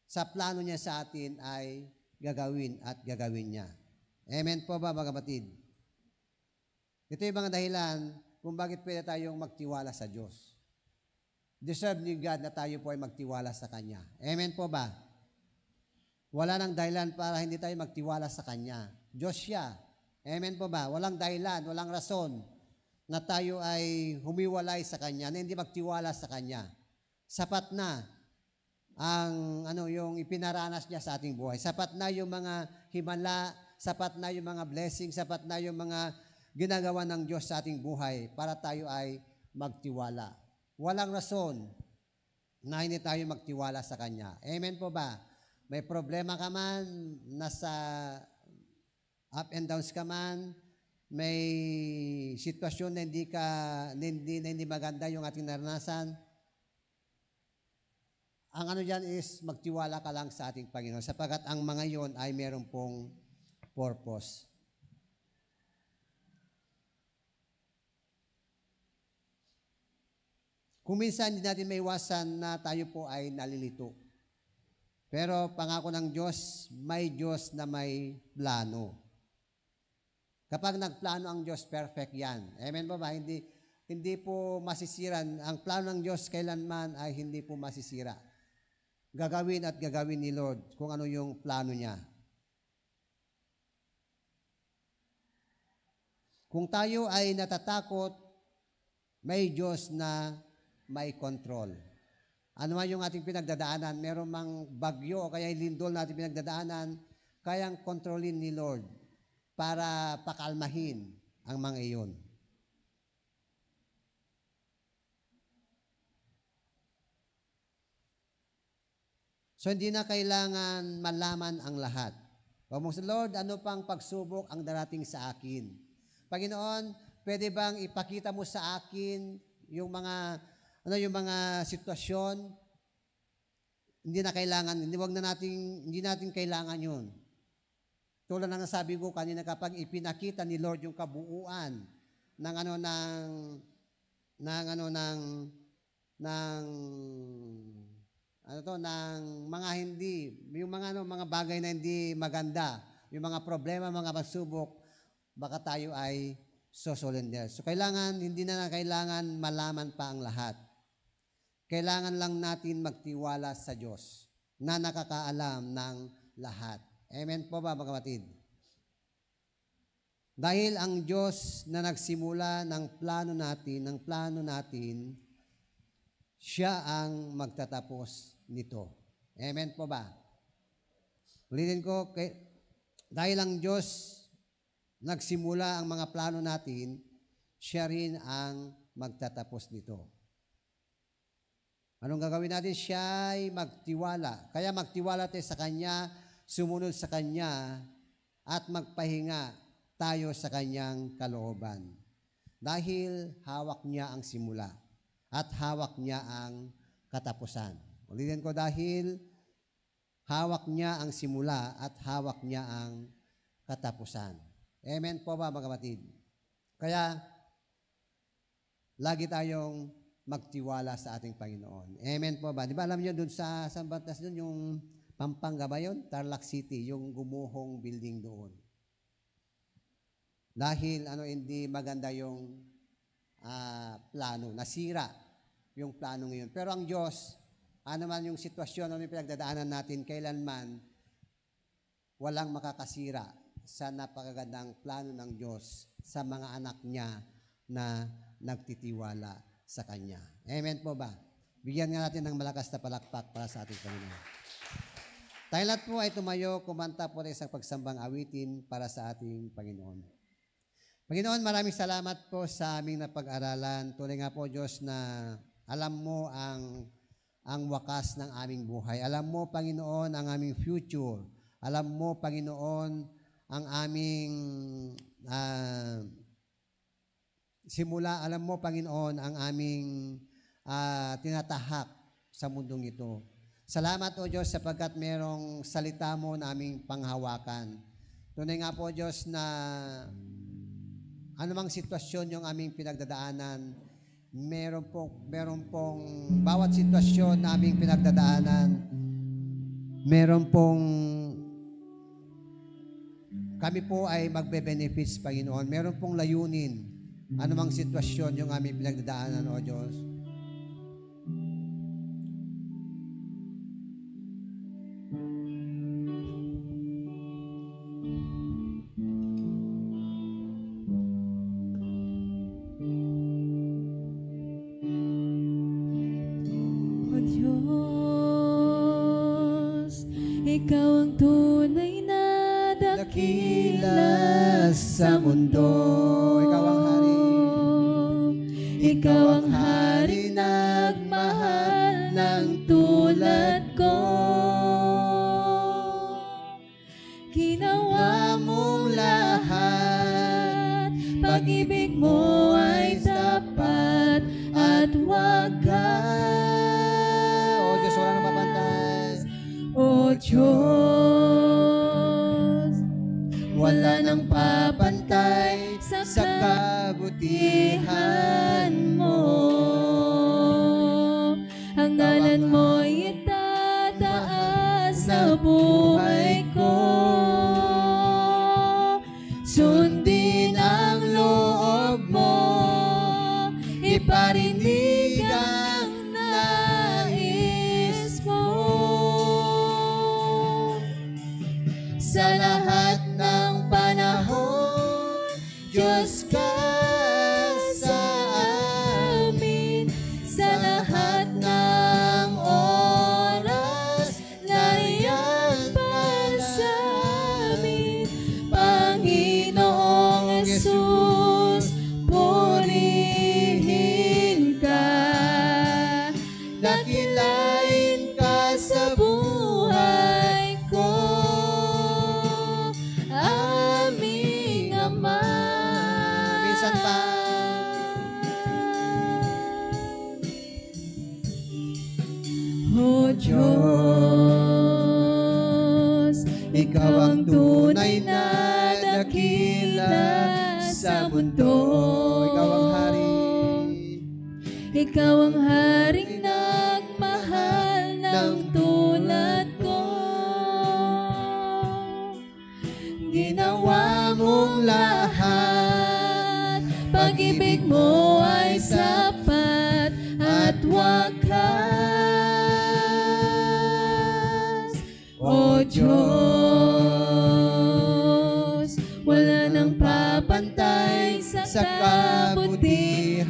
sa plano niya sa atin ay gagawin at gagawin niya. Amen po ba, mga kapatid? Ito yung mga dahilan kung bakit pwede tayong magtiwala sa Diyos. Deserve ni God na tayo po ay magtiwala sa Kanya. Amen po ba? Wala nang dahilan para hindi tayo magtiwala sa Kanya. Diyos siya. Amen po ba? Walang dahilan, walang rason na tayo ay humiwalay sa Kanya, na hindi magtiwala sa Kanya. Sapat na ang yung ipinaranas niya sa ating buhay. Sapat na yung mga himala, sapat na yung mga blessing, sapat na yung mga ginagawa ng Diyos sa ating buhay para tayo ay magtiwala. Walang rason na hindi tayo magtiwala sa Kanya. Amen po ba? May problema ka man, nasa up and downs ka man, may sitwasyon na hindi maganda yung ating naranasan, ang dyan is magtiwala ka lang sa ating Panginoon sapagkat ang mga yon ay meron pong purpose. Kung minsan hindi natin maiwasan na tayo po ay nalilito. Pero pangako ng Diyos, may Diyos na may plano. Kapag nagplano ang Diyos, perfect yan. Amen ba? Hindi po masisira. Ang plano ng Diyos kailanman ay hindi po masisira. Gagawin at gagawin ni Lord kung ano yung plano niya. Kung tayo ay natatakot, may Diyos na may control. Ano man yung ating pinagdadaanan, meron mang bagyo o kaya lindol na ating pinagdadaanan, kayang kontrolin ni Lord para pakalmahin ang mga iyon. So, hindi na kailangan malaman ang lahat. Huwag mo sa Lord, ano pang pagsubok ang darating sa akin? Panginoon, pwede bang ipakita mo sa akin yung mga sitwasyon? Hindi natin kailangan yun. Tulad ng sabi ko kanina, kapag ipinakita ni Lord yung kabuuan ng mga mga bagay na hindi maganda, yung mga problema, mga pagsubok, baka tayo ay So solemnidad. So kailangan, hindi na kailangan malaman pa ang lahat. Kailangan lang natin magtiwala sa Diyos na nakakaalam ng lahat. Amen po ba, mga kapatid? Dahil ang Diyos na nagsimula ng plano natin, Siya ang magtatapos nito. Amen po ba? Ulitin ko, dahil ang Diyos nagsimula ang mga plano natin, Siya rin ang magtatapos nito. Anong gagawin natin? Siya ay magtiwala. Kaya magtiwala tayo sa Kanya, sumunod sa Kanya, at magpahinga tayo sa Kanyang kalooban. Dahil hawak niya ang simula at hawak niya ang katapusan. Ulitin ko, dahil hawak niya ang simula at hawak niya ang katapusan. Amen po ba, mga kapatid? Kaya, lagi tayong magtiwala sa ating Panginoon. Amen po ba? Di ba alam niyo doon sa Batas doon, yung Pampanga ba yun? Tarlac City, yung gumuhong building doon. Dahil hindi maganda yung plano, nasira yung plano ngayon. Pero ang Diyos, man yung sitwasyon, yung pinagdadaanan natin, kailanman walang makakasira sa napakagandang plano ng Diyos sa mga anak niya na nagtitiwala sa Kanya. Amen po ba? Bigyan nga natin ng malakas na palakpak para sa ating Panginoon. Tayo lahat po ay tumayo, kumanta po ng isang pagsambang awitin para sa ating Panginoon. Panginoon, maraming salamat po sa aming napag-aralan. Tuloy nga po, Diyos, na alam mo ang wakas ng aming buhay. Alam mo, Panginoon, ang aming future. Alam mo, Panginoon, ang aming simula. Alam mo, Panginoon, ang aming tinatahak sa mundong ito. Salamat, O Diyos, sapagkat merong salita mo na aming panghawakan. Tunay nga po, Diyos, na anumang sitwasyon yung aming pinagdadaanan, meron pong bawat sitwasyon na aming pinagdadaanan, meron pong kami po ay magbe-benefits, Panginoon. Meron pong layunin anumang sitwasyon yung aming pinagdadaanan, O Diyos. O Diyos, Ikaw ang tunay na dakila sa mundo. Ikaw ang hari. Ikaw ang hari nagmahal ng tulad ko. Ginawa mong lahat, pag-ibig mo ay tapat at wagas. O Diyos, wala nang papantay. O Diyos, wala nang papantay sa kabutihan mo. Ang ngalan mo'y itataas sa buhay ko. Sundin ang loob mo, iparinig ang nais mo. Sa lahat ng panahon, Diyos ka sa amin. Sa lahat ng oras, nariyan para sa amin. Panginoong Yesus, purihin ka. Dakilain ka sa buhay ko. Aming Ama. Minsan pa. O Diyos, Ikaw ang tunay na dakila sa mundo. Ikaw ang hari. Ikaw ang haring nagmahal ng tulad ko. Ginawa mong lahat, pag-ibig mo ay sapat at wakas. O Diyos, wala nang papantay sa kabutihan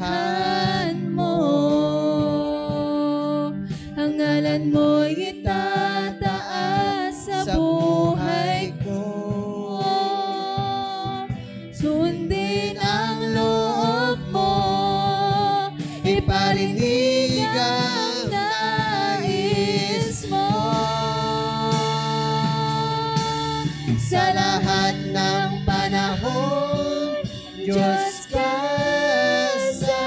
mo. Ang ngalan mo'y itataas sa buhay ko. Sundin ang loob mo, iparinig ang nais mo. Sa lahat ng panahon, Diyos ka sa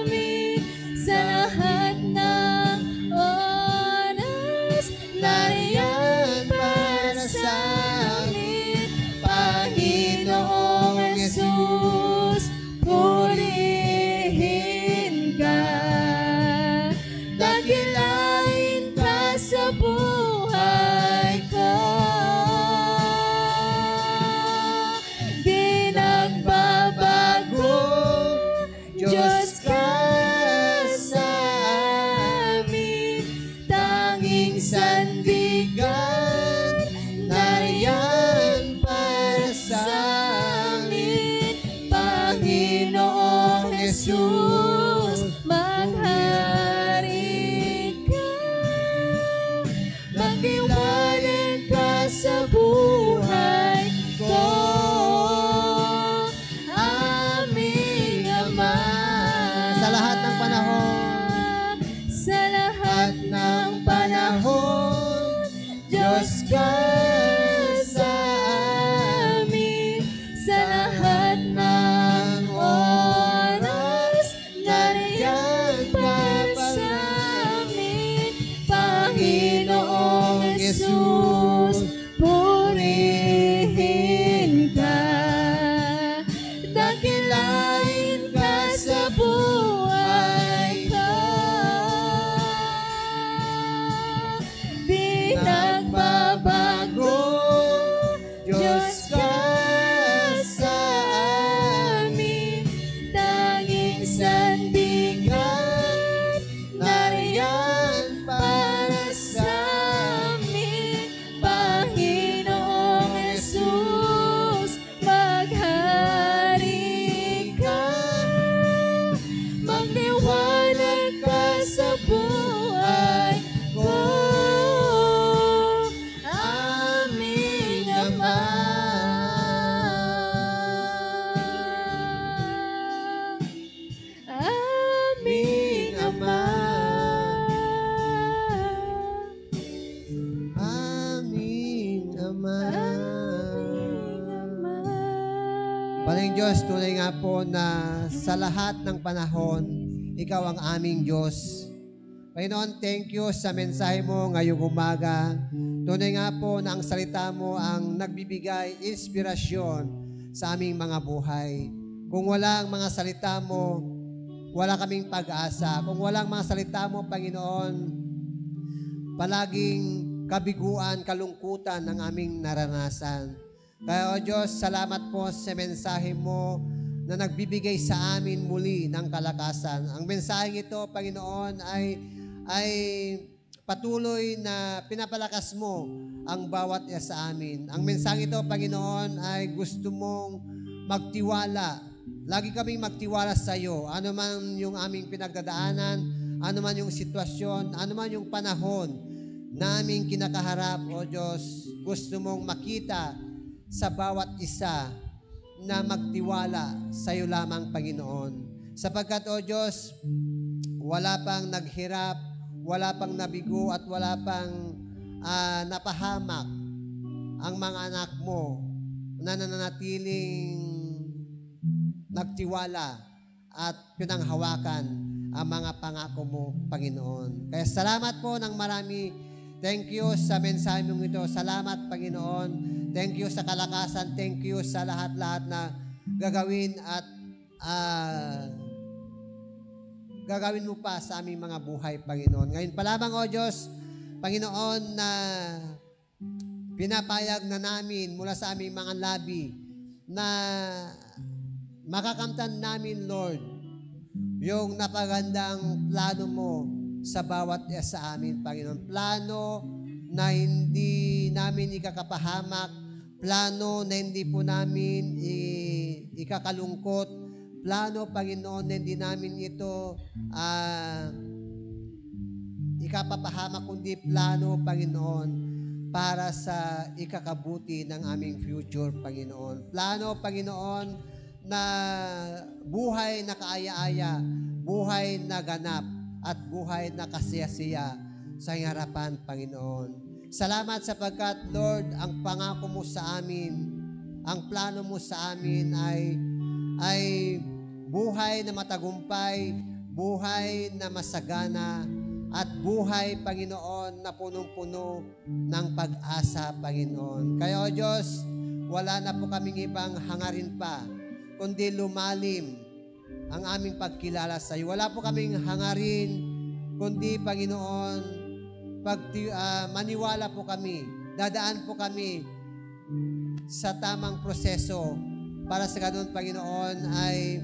amin. Sa lahat ng oras, nariyan para sa amin. Panginoong Jesus, purihin ka. Dakilain ka sa buhay ko. Di nagbabago, Diyos ka sa amin. Tanging sandigan, nariyan para sa amin. Panginoong Jesus, maghari ka. Magtiwalag ka sa buhay ko. Aming Ama. Sa lahat ng panahon, Sa lahat ng panahon, Diyos ka sa amin. Sa lahat ng oras, nariyan para sa amin. Panginoong Jesus, purihin ka. Dakilain ka sa buhay ko. Di nagbabago, Diyos ka sa amin. Tanging sandigan, nariyan para sa amin. Panginoong Jesus, maghari ka. Magliwanag ka sa buhay ko. Aming Ama. Aming Ama. aming Ama. Aming Ama. Paring Diyos, tunay nga po na sa lahat ng panahon, Ikaw ang aming Diyos. Panginoon, thank you sa mensahe mo ngayong umaga. Tunay nga po na ang salita mo ang nagbibigay inspirasyon sa aming mga buhay. Kung wala ang mga salita mo, wala kaming pag-asa. Kung walang mga salita mo, Panginoon, palaging kabiguan, kalungkutan ang aming naranasan. Kaya, O Diyos, salamat po sa mensahe mo na nagbibigay sa amin muli ng kalakasan. Ang mensaheng ito, Panginoon, ay patuloy na pinapalakas mo ang bawat isa sa amin. Ang mensaheng ito, Panginoon, ay gusto mong magtiwala. Lagi kaming magtiwala sa iyo. Ano man yung aming pinagdadaanan, ano man yung sitwasyon, ano man yung panahon na aming kinakaharap, O Diyos, gusto mong makita sa bawat isa na magtiwala sa iyo lamang, Panginoon. Sapagkat, O Diyos, wala pang naghirap, wala pang nabigo, at wala pang napahamak ang mga anak mo na nananatiling nagtiwala at pinanghawakan ang mga pangako mo, Panginoon. Kaya salamat po ng marami. Thank you sa mensahe mong ito. Salamat, Panginoon. Thank you sa kalakasan. Thank you sa lahat-lahat na gagawin at gagawin mo pa sa aming mga buhay, Panginoon. Ngayon pa lamang, O Diyos, Panginoon, na pinapayag na namin mula sa aming mga labi na makakamtan namin, Lord, yung napagandang plano mo sa bawat isa sa amin, Panginoon. Plano na hindi namin ikakapahamak, plano na hindi po namin ikakalungkot, plano, Panginoon, na hindi namin ito ikapapahamak, kundi plano, Panginoon, para sa ikakabuti ng aming future, Panginoon. Plano, Panginoon, na buhay na kaaya-aya, buhay na ganap, at buhay na kasiyasiya sa iyong harapan, Panginoon. Salamat sapagkat, Lord, ang pangako mo sa amin, ang plano mo sa amin ay buhay na matagumpay, buhay na masagana, at buhay, Panginoon, na punong-puno ng pag-asa, Panginoon. Kaya, O Diyos, wala na po kaming ibang hangarin pa, kundi lumalim ang aming pagkilala sa iyo. Wala po kaming hangarin, kundi, Panginoon, maniwala po kami, dadaan po kami sa tamang proseso para sa ganun, Panginoon, ay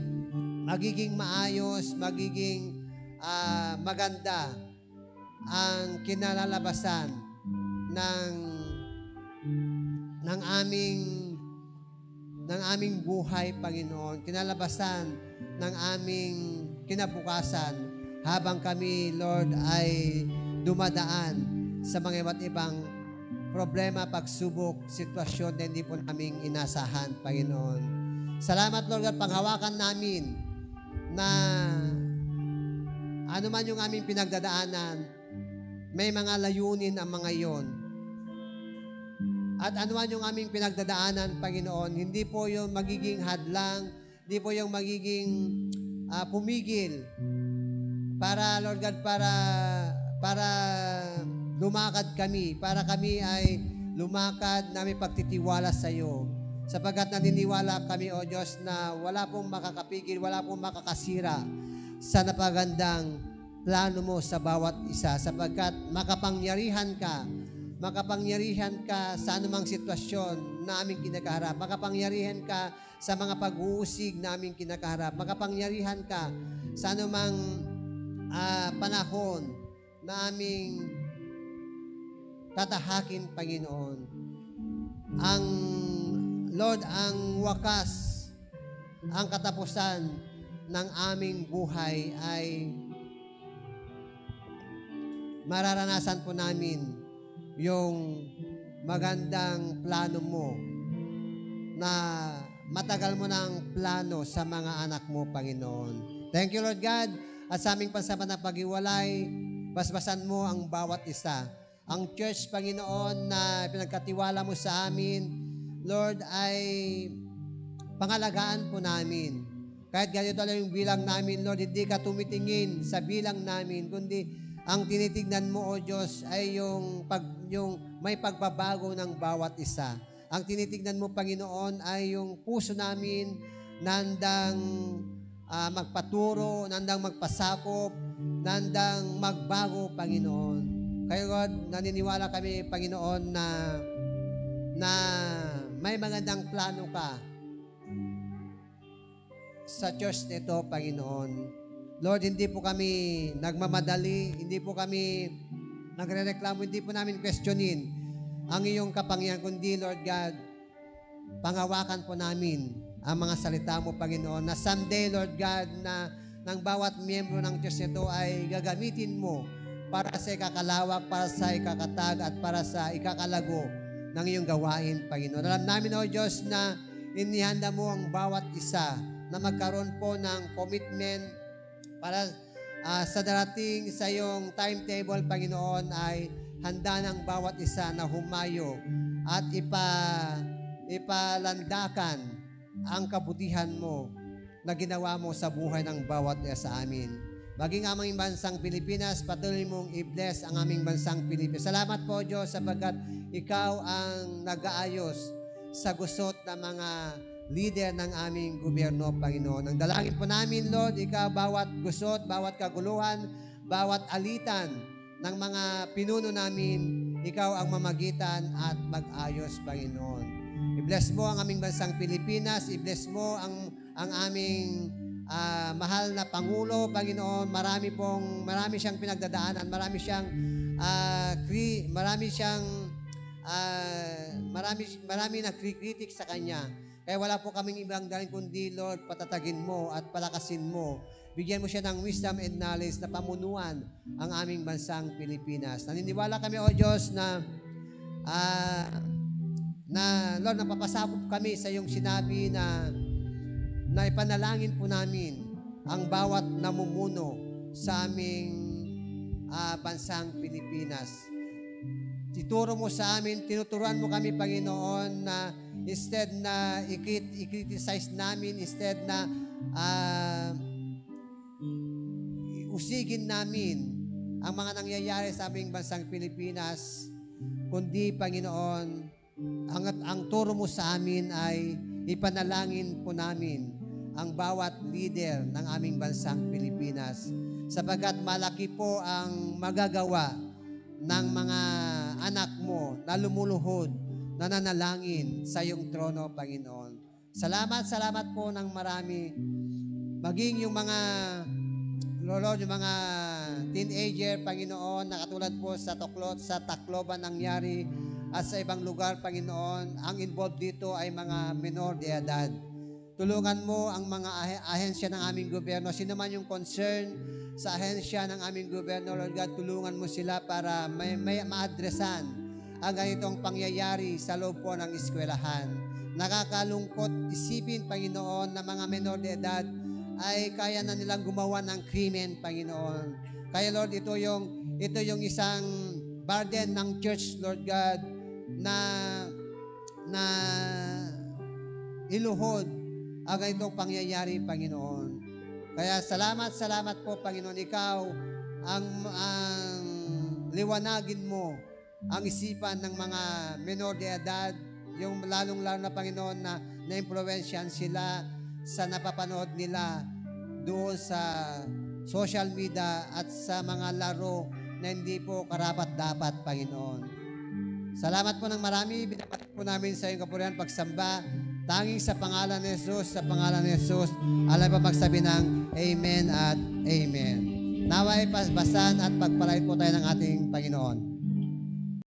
magiging maayos, magiging maganda ang kinalalabasan ng aming buhay, Panginoon, kinalabasan ng aming kinabukasan habang kami, Lord, ay dumadaan sa mga iba't ibang problema, pagsubok, sitwasyon na hindi po naming inasahan, Panginoon. Salamat, Lord, at panghawakan namin na ano man yung aming pinagdadaanan, may mga layunin ang mga iyon. At ano man yung aming pinagdadaanan, Panginoon, hindi po yung magiging hadlang, hindi po yung magiging pumigil para, Lord God, para lumakad kami, para kami ay lumakad na may pagtitiwala sa iyo. Sapagkat naniniwala kami, O Diyos, na wala pong makakapigil, wala pong makakasira sa napagandang plano mo sa bawat isa, sapagkat makapangyarihan ka sa anumang sitwasyon na aming kinakaharap, makapangyarihan ka sa mga pag-uusig na aming kinakaharap, makapangyarihan ka sa anumang panahon na aming tatahakin, Panginoon. Lord, ang wakas, ang katapusan ng aming buhay ay mararanasan po namin yung magandang plano mo na matagal mo ng plano sa mga anak mo, Panginoon. Thank you, Lord God, at sa aming pansamanang pag-iwalay, basbasan mo ang bawat isa. Ang church, Panginoon, na pinagkatiwala mo sa amin, Lord, ay pangalagaan po namin. Kahit ganito lang yung bilang namin, Lord, hindi ka tumitingin sa bilang namin, kundi ang tinitignan mo, O Diyos, ay yung may pagbabago ng bawat isa. Ang tinitignan mo, Panginoon, ay yung puso namin nandang magpaturo, nandang magpasakop, nandang magbago, Panginoon. Kaya, God, naniniwala kami, Panginoon, na may magandang plano ka sa church nito, Panginoon. Lord, hindi po kami nagmamadali, hindi po kami nagrereklamo, hindi po namin questionin ang iyong kapangyarihan, kundi, Lord God, panghawakan po namin ang mga salita mo, Panginoon, na someday, Lord God, na ng bawat miyembro ng Diyos nito ay gagamitin mo para sa ikakalawak, para sa ikakatag, at para sa ikakalago ng iyong gawain, Panginoon. Alam namin, O Diyos, na inihanda mo ang bawat isa na magkaroon po ng commitment para sa darating sa iyong timetable, Panginoon, ay handa ng bawat isa na humayo at ipalandakan ang kabutihan mo na ginawa mo sa buhay ng bawat isa sa amin. Maging aming bansang Pilipinas, patuloy mong i-bless ang aming bansang Pilipinas. Salamat po, Diyos, sapagkat ikaw ang nag-aayos sa gusot ng mga leader ng aming gobyerno, Panginoon. Ang dalangin po namin, Lord, ikaw bawat gusot, bawat kaguluhan, bawat alitan ng mga pinuno namin, ikaw ang mamagitan at mag-ayos, Panginoon. I-bless mo ang aming bansang Pilipinas. I-bless mo ang aming mahal na Pangulo, Panginoon. Marami siyang pinagdadaanan. Marami nagkritik sa Kanya. Kaya wala po kaming ibang dalhin kundi, Lord, patatagin mo at palakasin mo. Bigyan mo siya ng wisdom and knowledge na pamunuan ang aming bansang Pilipinas. Naniniwala kami, O Diyos, na Lord, napapasakop kami sa iyong sinabi na ipanalangin po namin ang bawat namumuno sa aming bansang Pilipinas. Ituro mo sa amin, tinuturuan mo kami, Panginoon, na instead na i-criticize namin, instead na usigin namin ang mga nangyayari sa aming bansang Pilipinas, kundi, Panginoon, ang turo mo sa amin ay ipanalangin po namin ang bawat leader ng aming bansang Pilipinas, sapagkat malaki po ang magagawa ng mga anak mo na lumuluhod, na nanalangin sa iyong trono, Panginoon. Salamat po ng marami. Maging yung mga, Lord, yung mga teenager, Panginoon, na katulad po sa Tacloban nangyari at sa ibang lugar, Panginoon, ang involved dito ay mga menor de edad. Tulungan mo ang mga ahensya ng aming gobyerno. Sino man yung concern sa ahensya ng aming gobyerno, Lord God, tulungan mo sila para may maadresan ang ganitong pangyayari sa loob po ng eskwelahan. Nakakalungkot isipin, Panginoon, na mga menor de edad ay kaya na nilang gumawa ng krimen, Panginoon. Kaya, Lord, ito yung isang burden ng church, Lord God, na iluhod ang ganitong pangyayari, Panginoon. Kaya salamat po, Panginoon. Ikaw ang liwanagin mo ang isipan ng mga menor de edad, yung lalong-lalo na, Panginoon, na na-impluwensyahan sila sa napapanood nila doon sa social media at sa mga laro na hindi po karapat-dapat, Panginoon. Salamat po ng marami. Binabalik po namin sa iyong kapurihan pagsamba. Tanging sa pangalan ni Jesus, alam pa magsabi ng Amen at Amen. Naway pasbasan at pagpalain po tayo ng ating Panginoon.